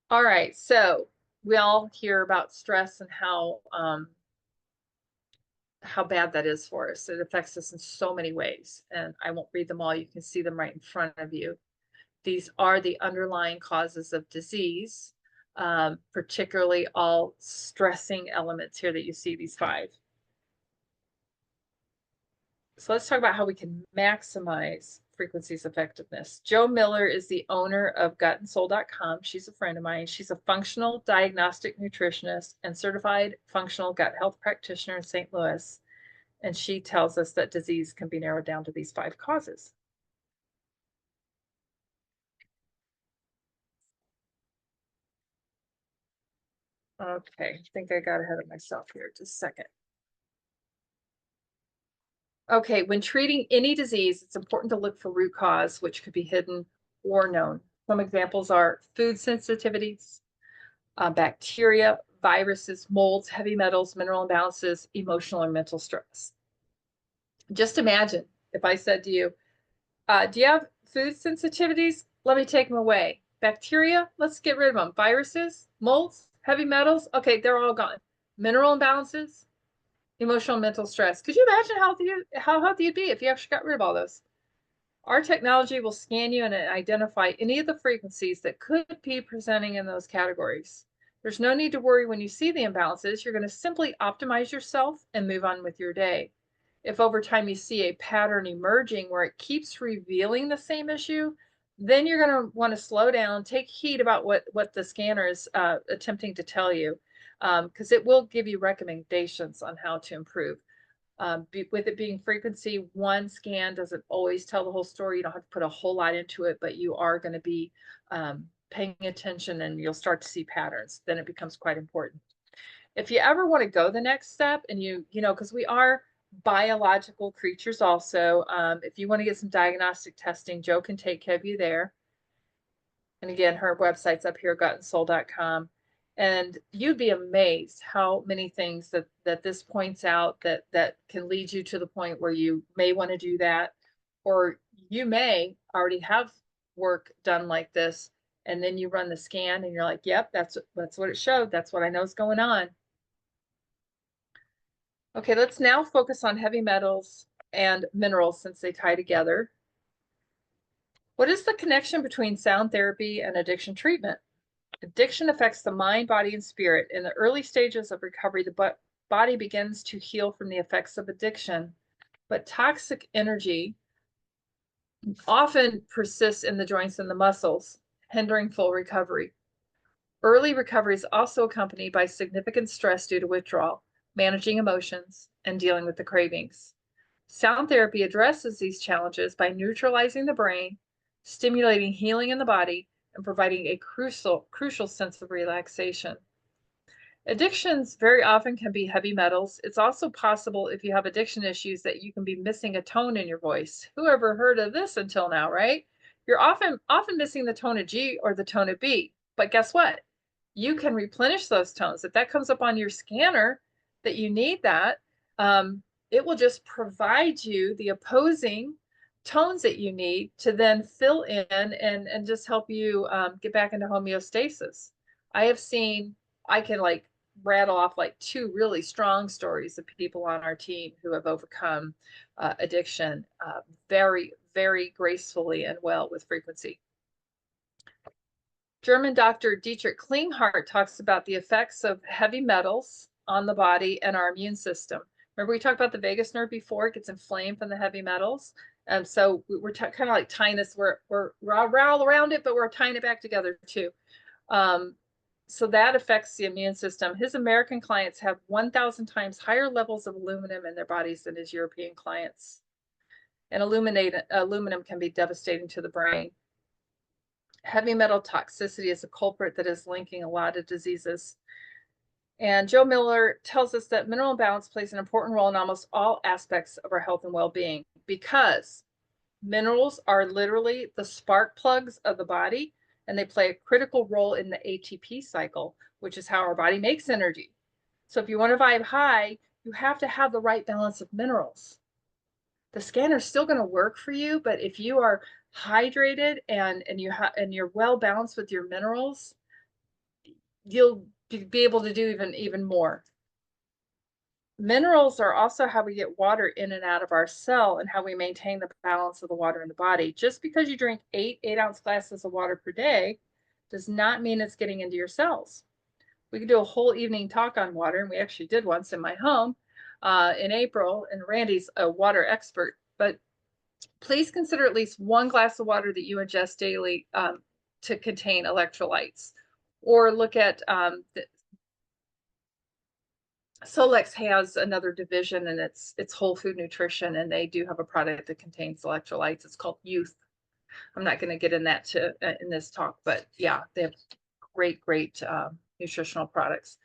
All right, so we all hear about stress and how bad that is for us. It affects us in so many ways, and I won't read them all. You can see them right in front of you. These are the underlying causes of disease, particularly all stressing elements here that you see, these 5. So let's talk about how we can maximize frequency's effectiveness. Jo Miller is the owner of gutandsoul.com. She's a friend of mine. She's a functional diagnostic nutritionist and certified functional gut health practitioner in St. Louis. And she tells us that disease can be narrowed down to these 5 causes. Okay, I think I got ahead of myself here. Just a second. Okay, when treating any disease, it's important to look for root cause, which could be hidden or known. Some examples are food sensitivities, bacteria, viruses, molds, heavy metals, mineral imbalances, emotional and mental stress. Just imagine if I said to you, do you have food sensitivities? Let me take them away. Bacteria, let's get rid of them. Viruses, molds, heavy metals, okay, they're all gone. Mineral imbalances, emotional and mental stress. Could you imagine how healthy you'd be if you actually got rid of all those? Our technology will scan you and identify any of the frequencies that could be presenting in those categories. There's no need to worry when you see the imbalances. You're going to simply optimize yourself and move on with your day. If over time you see a pattern emerging where it keeps revealing the same issue, then you're going to want to slow down, take heed about what the scanner is attempting to tell you, because it will give you recommendations on how to improve. With it being frequency, one scan doesn't always tell the whole story. You don't have to put a whole lot into it, but you are going to be paying attention, and you'll start to see patterns. Then it becomes quite important. If you ever want to go the next step, and because we are biological creatures also, if you want to get some diagnostic testing, Joe can take care of you there. And again, her website's up here, gutandsoul.com. And you'd be amazed how many things that this points out that can lead you to the point where you may want to do that, or you may already have work done like this, and then you run the scan and you're like, yep, that's what it showed. That's what I know is going on. Okay, let's now focus on heavy metals and minerals since they tie together. What is the connection between sound therapy and addiction treatment? Addiction affects the mind, body, and spirit. In the early stages of recovery, the body begins to heal from the effects of addiction, but toxic energy often persists in the joints and the muscles, hindering full recovery. Early recovery is also accompanied by significant stress due to withdrawal, managing emotions, and dealing with the cravings. Sound therapy addresses these challenges by neutralizing the brain, stimulating healing in the body, and providing a crucial sense of relaxation. Addictions very often can be heavy metals. It's also possible, if you have addiction issues, that you can be missing a tone in your voice. Who ever heard of this until now, right? You're often missing the tone of G or the tone of B. But guess what? You can replenish those tones. If that comes up on your scanner that you need that, it will just provide you the opposing tones that you need to then fill in and just help you get back into homeostasis. I can like rattle off like 2 really strong stories of people on our team who have overcome addiction very, very gracefully and well with frequency. German Dr. Dietrich Klinghardt talks about the effects of heavy metals on the body and our immune system. Remember we talked about the vagus nerve before, it gets inflamed from the heavy metals. And so we're kind of like tying this, we're all around it, but we're tying it back together too. So that affects the immune system. His American clients have 1,000 times higher levels of aluminum in their bodies than his European clients. And aluminum can be devastating to the brain. Heavy metal toxicity is a culprit that is linking a lot of diseases. And Joe Miller tells us that mineral balance plays an important role in almost all aspects of our health and well-being, because minerals are literally the spark plugs of the body, and they play a critical role in the ATP cycle, which is how our body makes energy. So if you want to vibe high, you have to have the right balance of minerals. The scanner is still going to work for you, but if you are hydrated and you're well balanced with your minerals, you'll be able to do even more. Minerals are also how we get water in and out of our cell and how we maintain the balance of the water in the body. Just because you drink 8-ounce glasses of water per day does not mean it's getting into your cells. We could do a whole evening talk on water, and we actually did once in my home in April, and Randy's a water expert. But please consider at least 1 glass of water that you ingest daily to contain electrolytes. Or look at Solex has another division, and it's whole food nutrition, and they do have a product that contains electrolytes. It's called Youth. I'm not going to get in that in this talk, but yeah, they have great nutritional products.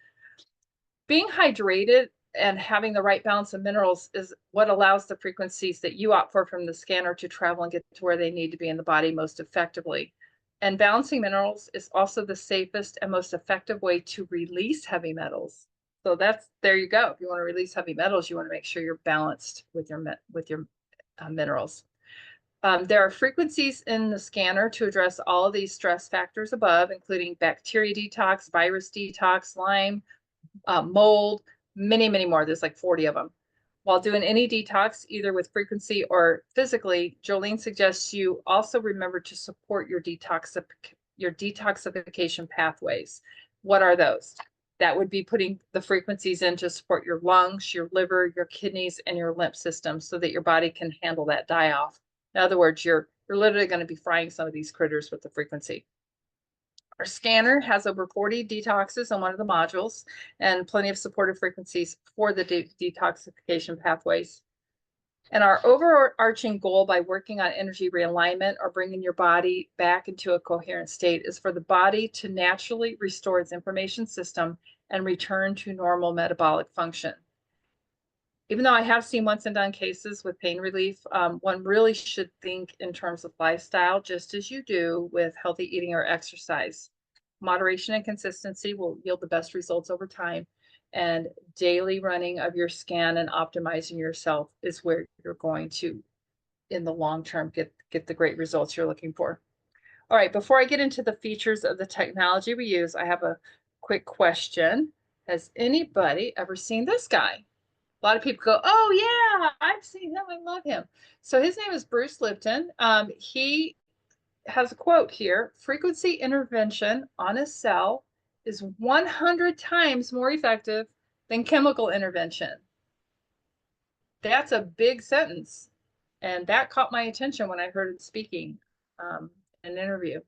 Being hydrated and having the right balance of minerals is what allows the frequencies that you opt for from the scanner to travel and get to where they need to be in the body most effectively. And balancing minerals is also the safest and most effective way to release heavy metals. So there you go. If you want to release heavy metals, you want to make sure you're balanced with your minerals. There are frequencies in the scanner to address all of these stress factors above, including bacteria detox, virus detox, Lyme, mold, many more. There's like 40 of them. While doing any detox, either with frequency or physically, Jolene suggests you also remember to support your detoxification pathways. What are those? That would be putting the frequencies in to support your lungs, your liver, your kidneys, and your lymph system so that your body can handle that die-off. In other words, you're literally going to be frying some of these critters with the frequency. Our scanner has over 40 detoxes on one of the modules and plenty of supportive frequencies for the detoxification pathways. And our overarching goal by working on energy realignment or bringing your body back into a coherent state is for the body to naturally restore its information system and return to normal metabolic function. Even though I have seen once and done cases with pain relief, one really should think in terms of lifestyle, just as you do with healthy eating or exercise. Moderation and consistency will yield the best results over time, and daily running of your scan and optimizing yourself is where you're going to, in the long term, get the great results you're looking for. All right, before I get into the features of the technology we use, I have a quick question. Has anybody ever seen this guy? A lot of people go, oh yeah, I've seen him. I love him. So his name is Bruce Lipton. He has a quote here: frequency intervention on a cell is 100 times more effective than chemical intervention. That's a big sentence. And that caught my attention when I heard him speaking in an interview.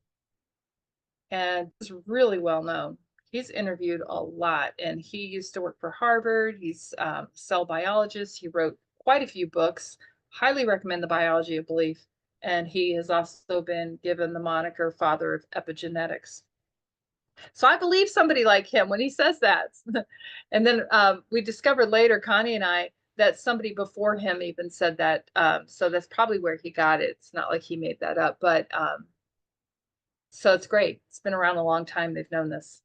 And it's really well known. He's interviewed a lot, and he used to work for Harvard. He's a cell biologist. He wrote quite a few books. Highly recommend The Biology of Belief. And he has also been given the moniker father of epigenetics. So I believe somebody like him when he says that. And then we discovered later, Connie and I, that somebody before him even said that. So that's probably where he got it. It's not like he made that up, but so it's great. It's been around a long time. They've known this.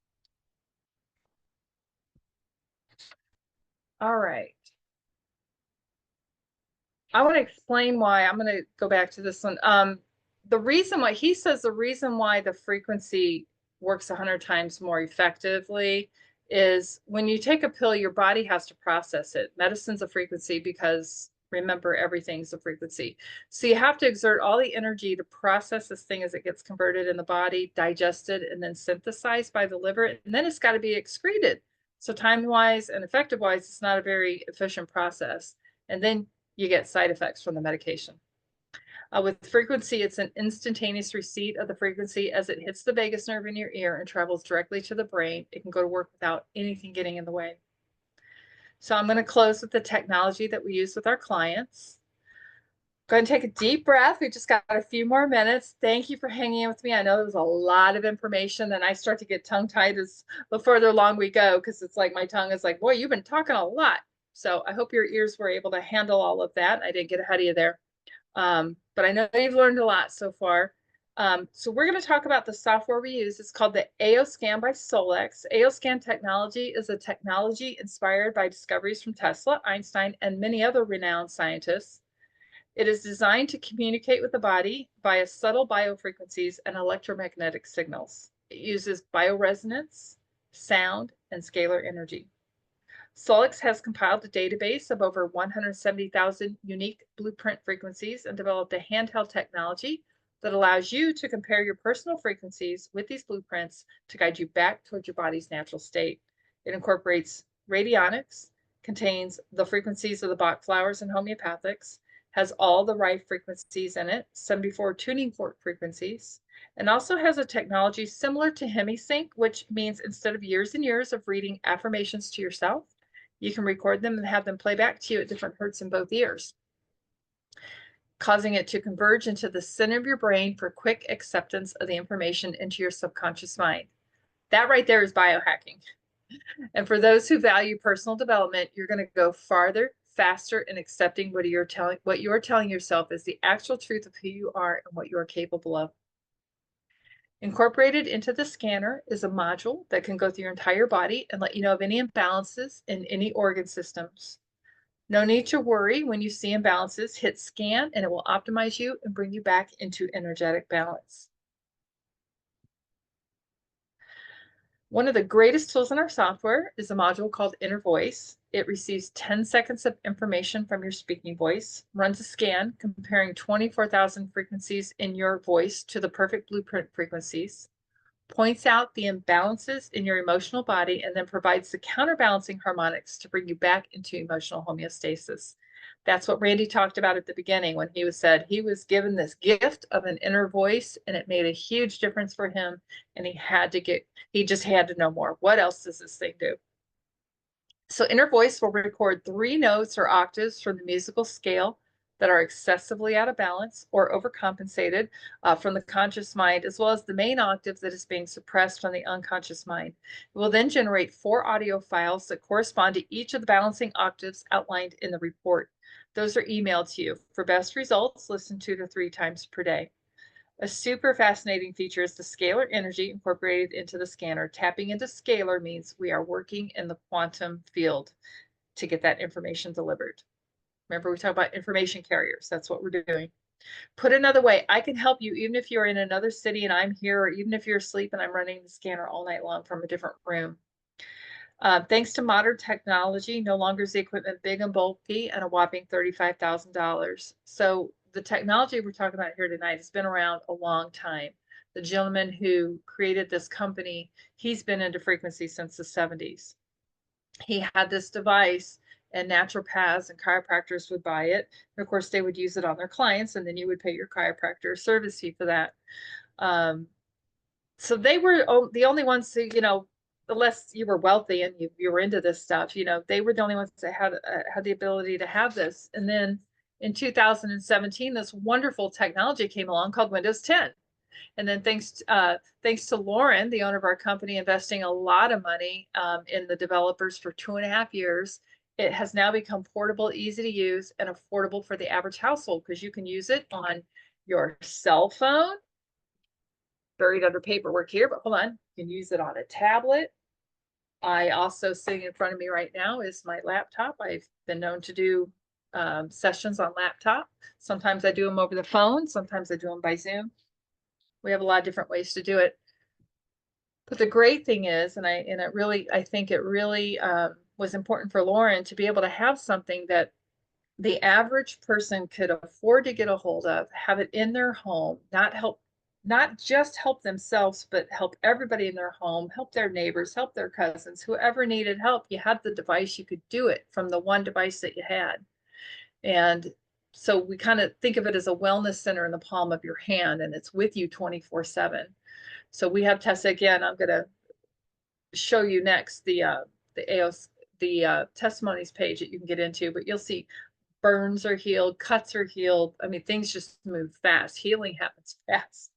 All right. I want to explain why. I'm going to go back to this one. The reason why he says the reason why the frequency works 100 times more effectively is when you take a pill, your body has to process it. Medicine's a frequency because remember, everything's a frequency. So you have to exert all the energy to process this thing as it gets converted in the body, digested, and then synthesized by the liver. And then it's got to be excreted. So time-wise and effective-wise, it's not a very efficient process. And then you get side effects from the medication. With frequency, it's an instantaneous receipt of the frequency as it hits the vagus nerve in your ear and travels directly to the brain. It can go to work without anything getting in the way. So I'm going to close with the technology that we use with our clients. Go ahead and take a deep breath. We just got a few more minutes. Thank you for hanging in with me. I know there's a lot of information, and I start to get tongue-tied as the further along we go, because it's like my tongue is like, boy, you've been talking a lot. So I hope your ears were able to handle all of that. I didn't get ahead of you there. But I know you've learned a lot so far. So we're going to talk about the software we use. It's called the AOScan by Solex. AOScan technology is a technology inspired by discoveries from Tesla, Einstein, and many other renowned scientists. It is designed to communicate with the body via subtle biofrequencies and electromagnetic signals. It uses bioresonance, sound, and scalar energy. Solex has compiled a database of over 170,000 unique blueprint frequencies and developed a handheld technology that allows you to compare your personal frequencies with these blueprints to guide you back towards your body's natural state. It incorporates radionics, contains the frequencies of the Bach flowers and homeopathics, has all the right frequencies in it, 74 tuning fork frequencies, and also has a technology similar to HemiSync, which means instead of years and years of reading affirmations to yourself, you can record them and have them play back to you at different hertz in both ears, causing it to converge into the center of your brain for quick acceptance of the information into your subconscious mind. That right there is biohacking. And for those who value personal development, you're going to go farther, faster in accepting what you're telling yourself is the actual truth of who you are and what you are capable of. Incorporated into the scanner is a module that can go through your entire body and let you know of any imbalances in any organ systems. No need to worry when you see imbalances. Hit scan and it will optimize you and bring you back into energetic balance. One of the greatest tools in our software is a module called Inner Voice. It receives 10 seconds of information from your speaking voice, runs a scan comparing 24,000 frequencies in your voice to the perfect blueprint frequencies, points out the imbalances in your emotional body, and then provides the counterbalancing harmonics to bring you back into emotional homeostasis. That's what Randy talked about at the beginning when he said he was given this gift of an inner voice, and it made a huge difference for him. And he just had to know more. What else does this thing do? So Inner Voice will record 3 notes or octaves from the musical scale that are excessively out of balance or overcompensated from the conscious mind, as well as the main octave that is being suppressed from the unconscious mind. It will then generate 4 audio files that correspond to each of the balancing octaves outlined in the report. Those are emailed to you. For best results, listen 2 to 3 times per day. A super fascinating feature is the scalar energy incorporated into the scanner. Tapping into scalar means we are working in the quantum field to get that information delivered. Remember, we talk about information carriers. That's what we're doing. Put another way, I can help you even if you're in another city and I'm here, or even if you're asleep and I'm running the scanner all night long from a different room. Thanks to modern technology, no longer is the equipment big and bulky and a whopping $35,000. So the technology we're talking about here tonight has been around a long time. The gentleman who created this company, he's been into frequency since the 70s. He had this device, and naturopaths and chiropractors would buy it. And of course, they would use it on their clients, and then you would pay your chiropractor a service fee for that. So they were the only ones who, unless you were wealthy and you were into this stuff, they were the only ones that had the ability to have this. And then in 2017, this wonderful technology came along called Windows 10. And then thanks to Lauren, the owner of our company, investing a lot of money in the developers for 2.5 years, it has now become portable, easy to use, and affordable for the average household because you can use it on your cell phone, buried under paperwork here, but hold on, you can use it on a tablet. I also, sitting in front of me right now is my laptop. I've been known to do sessions on laptop. Sometimes I do them over the phone. Sometimes I do them by Zoom. We have a lot of different ways to do it. But the great thing is, I think it really was important for Lauren to be able to have something that the average person could afford to get a hold of, have it in their home, not just help themselves, but help everybody in their home, help their neighbors, help their cousins, whoever needed help. You had the device, you could do it from the one device that you had. And so we kind of think of it as a wellness center in the palm of your hand, and it's with you 24/7. So we have Tessa again. I'm going to show you next the testimonies page that you can get into, but you'll see burns are healed, cuts are healed. I mean, things just move fast. Healing happens fast.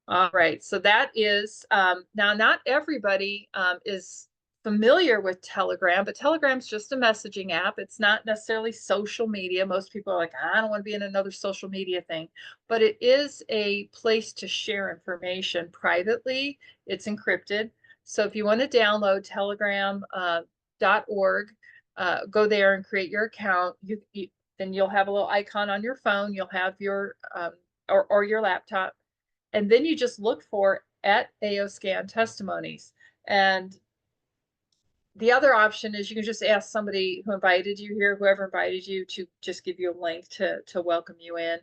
All right, so that is now not everybody is familiar with Telegram, but Telegram's just a messaging app. It's not necessarily social media. Most people are like, I don't want to be in another social media thing, but it is a place to share information privately. It's encrypted. So if you want to download telegram.org, go there and create your account. Then you'll have a little icon on your phone. You'll have your or your laptop. And then you just look for @AOScan testimonies. And the other option is you can just ask somebody who invited you here, whoever invited you, to just give you a link to welcome you in.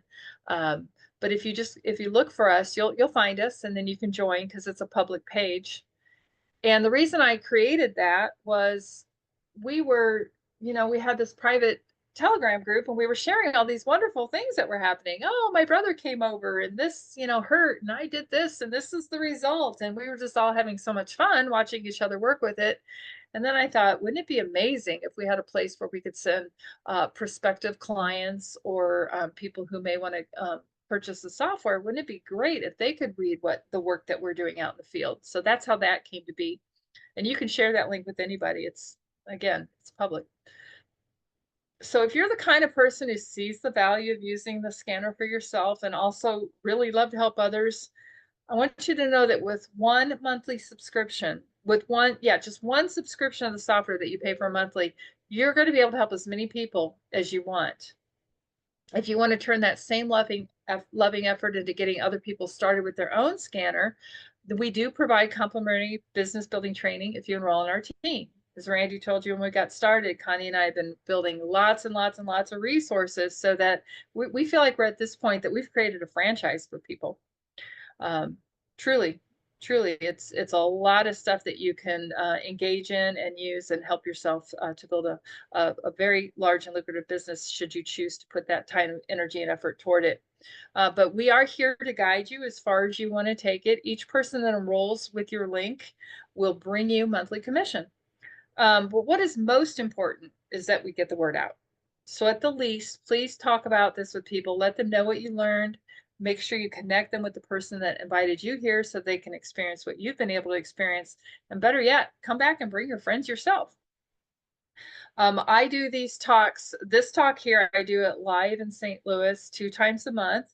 But if you look for us, you'll find us, and then you can join because it's a public page. And the reason I created that was we had this private Telegram group, and we were sharing all these wonderful things that were happening. Oh, my brother came over and this, hurt, and I did this, and this is the result. And we were just all having so much fun watching each other work with it. And then I thought, wouldn't it be amazing if we had a place where we could send prospective clients or people who may want to purchase the software? Wouldn't it be great if they could read what the work that we're doing out in the field? So that's how that came to be. And you can share that link with anybody. It's public. So if you're the kind of person who sees the value of using the scanner for yourself and also really love to help others, I want you to know that with one monthly subscription, just one subscription of the software that you pay for monthly, you're going to be able to help as many people as you want. If you want to turn that same loving effort into getting other people started with their own scanner, we do provide complimentary business building training if you enroll in our team. As Randy told you when we got started, Connie and I have been building lots and lots and lots of resources so that we feel like we're at this point that we've created a franchise for people. Truly, it's a lot of stuff that you can engage in and use and help yourself to build a very large and lucrative business should you choose to put that time, energy, and effort toward it. But we are here to guide you as far as you want to take it. Each person that enrolls with your link will bring you monthly commission. But what is most important is that we get the word out. So at the least, please talk about this with people. Let them know what you learned. Make sure you connect them with the person that invited you here so they can experience what you've been able to experience. And better yet, come back and bring your friends yourself. I do these talks. This talk here, I do it live in St. Louis 2 times a month.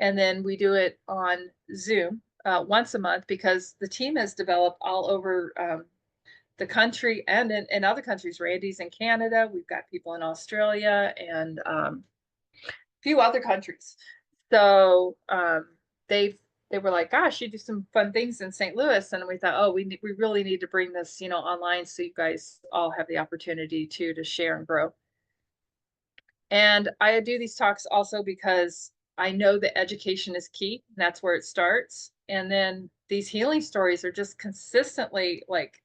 And then we do it on Zoom once a month because the team has developed all over the country and in other countries. Randy's in Canada. We've got people in Australia and a few other countries. So they've they were like, gosh, you do some fun things in St. Louis. And we thought, oh, we really need to bring this, online so you guys all have the opportunity to share and grow. And I do these talks also because I know that education is key. And that's where it starts. And then these healing stories are just consistently like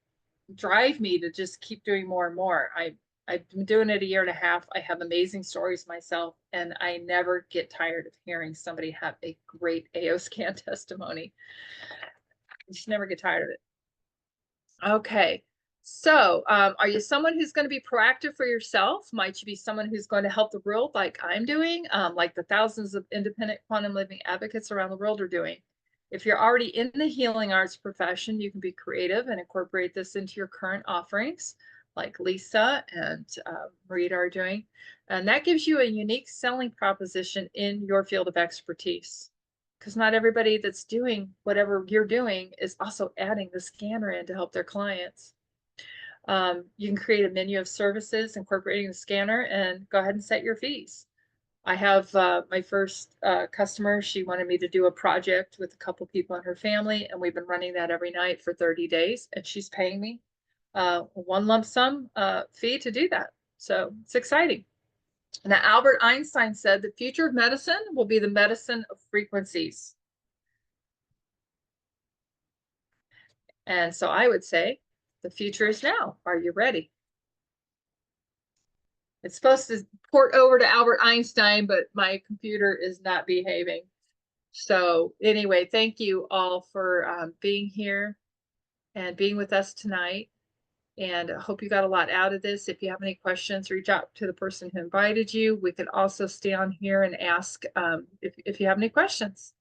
drive me to just keep doing more and more. I've been doing it a year and a half. I have amazing stories myself, and I never get tired of hearing somebody have a great AO scan testimony. I just never get tired of it. Okay. So, are you someone who's going to be proactive for yourself? Might you be someone who's going to help the world like I'm doing, like the thousands of independent quantum living advocates around the world are doing? If you're already in the healing arts profession, you can be creative and incorporate this into your current offerings, like Lisa and Marita are doing. And that gives you a unique selling proposition in your field of expertise. Because not everybody that's doing whatever you're doing is also adding the scanner in to help their clients. You can create a menu of services incorporating the scanner and go ahead and set your fees. I have my first customer. She wanted me to do a project with a couple people in her family, and we've been running that every night for 30 days, and she's paying me one lump sum fee to do that. So it's exciting. Now, Albert Einstein said the future of medicine will be the medicine of frequencies. And so I would say the future is now. Are you ready? It's supposed to port over to Albert Einstein, but my computer is not behaving. So anyway, thank you all for being here and being with us tonight. And I hope you got a lot out of this. If you have any questions, reach out to the person who invited you. We can also stay on here and ask if you have any questions.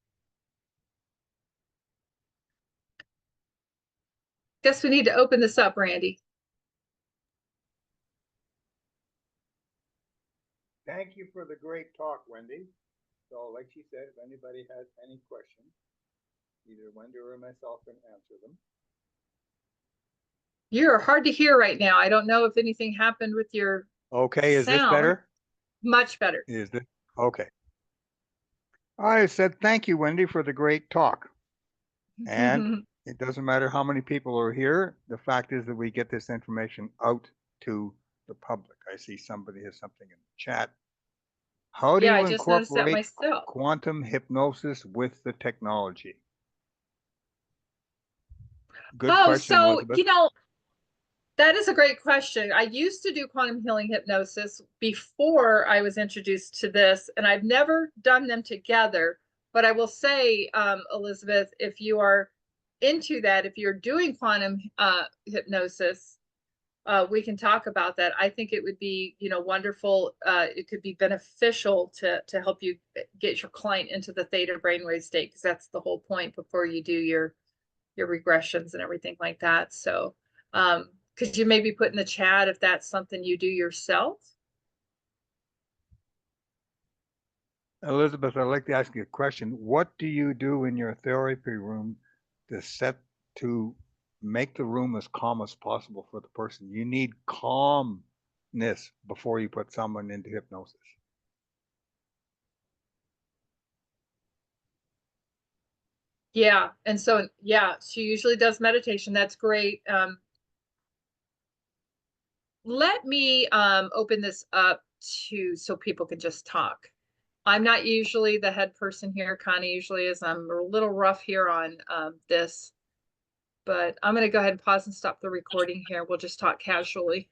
Guess we need to open this up, Randy. Thank you for the great talk, Wendy. So like she said, if anybody has any questions, either Wendy or myself can answer them. You're hard to hear right now. I don't know if anything happened with your Okay, is this sound. better? Much better. Is this okay? I said thank you, Wendy, for the great talk. And it doesn't matter how many people are here. The fact is that we get this information out to the public. I see somebody has something in the chat. How do Yeah, you I just noticed that incorporate myself. quantum hypnosis with the technology? Good question, So, Elizabeth. that is a great question. I used to do quantum healing hypnosis before I was introduced to this, and I've never done them together. But I will say, Elizabeth, if you are into that, if you're doing quantum hypnosis, we can talk about that. I think it would be, wonderful. It could be beneficial to help you get your client into the theta brainwave state, because that's the whole point before you do your regressions and everything like that. So, could you maybe put in the chat if that's something you do yourself? Elizabeth, I'd like to ask you a question. What do you do in your therapy room to make the room as calm as possible for the person? You need calmness before you put someone into hypnosis. Yeah. And so, yeah, she usually does meditation. That's great. Let me open this up so people can just talk. I'm not usually the head person here. Connie usually is. I'm a little rough here on this, but I'm going to go ahead and pause and stop the recording here. We'll just talk casually.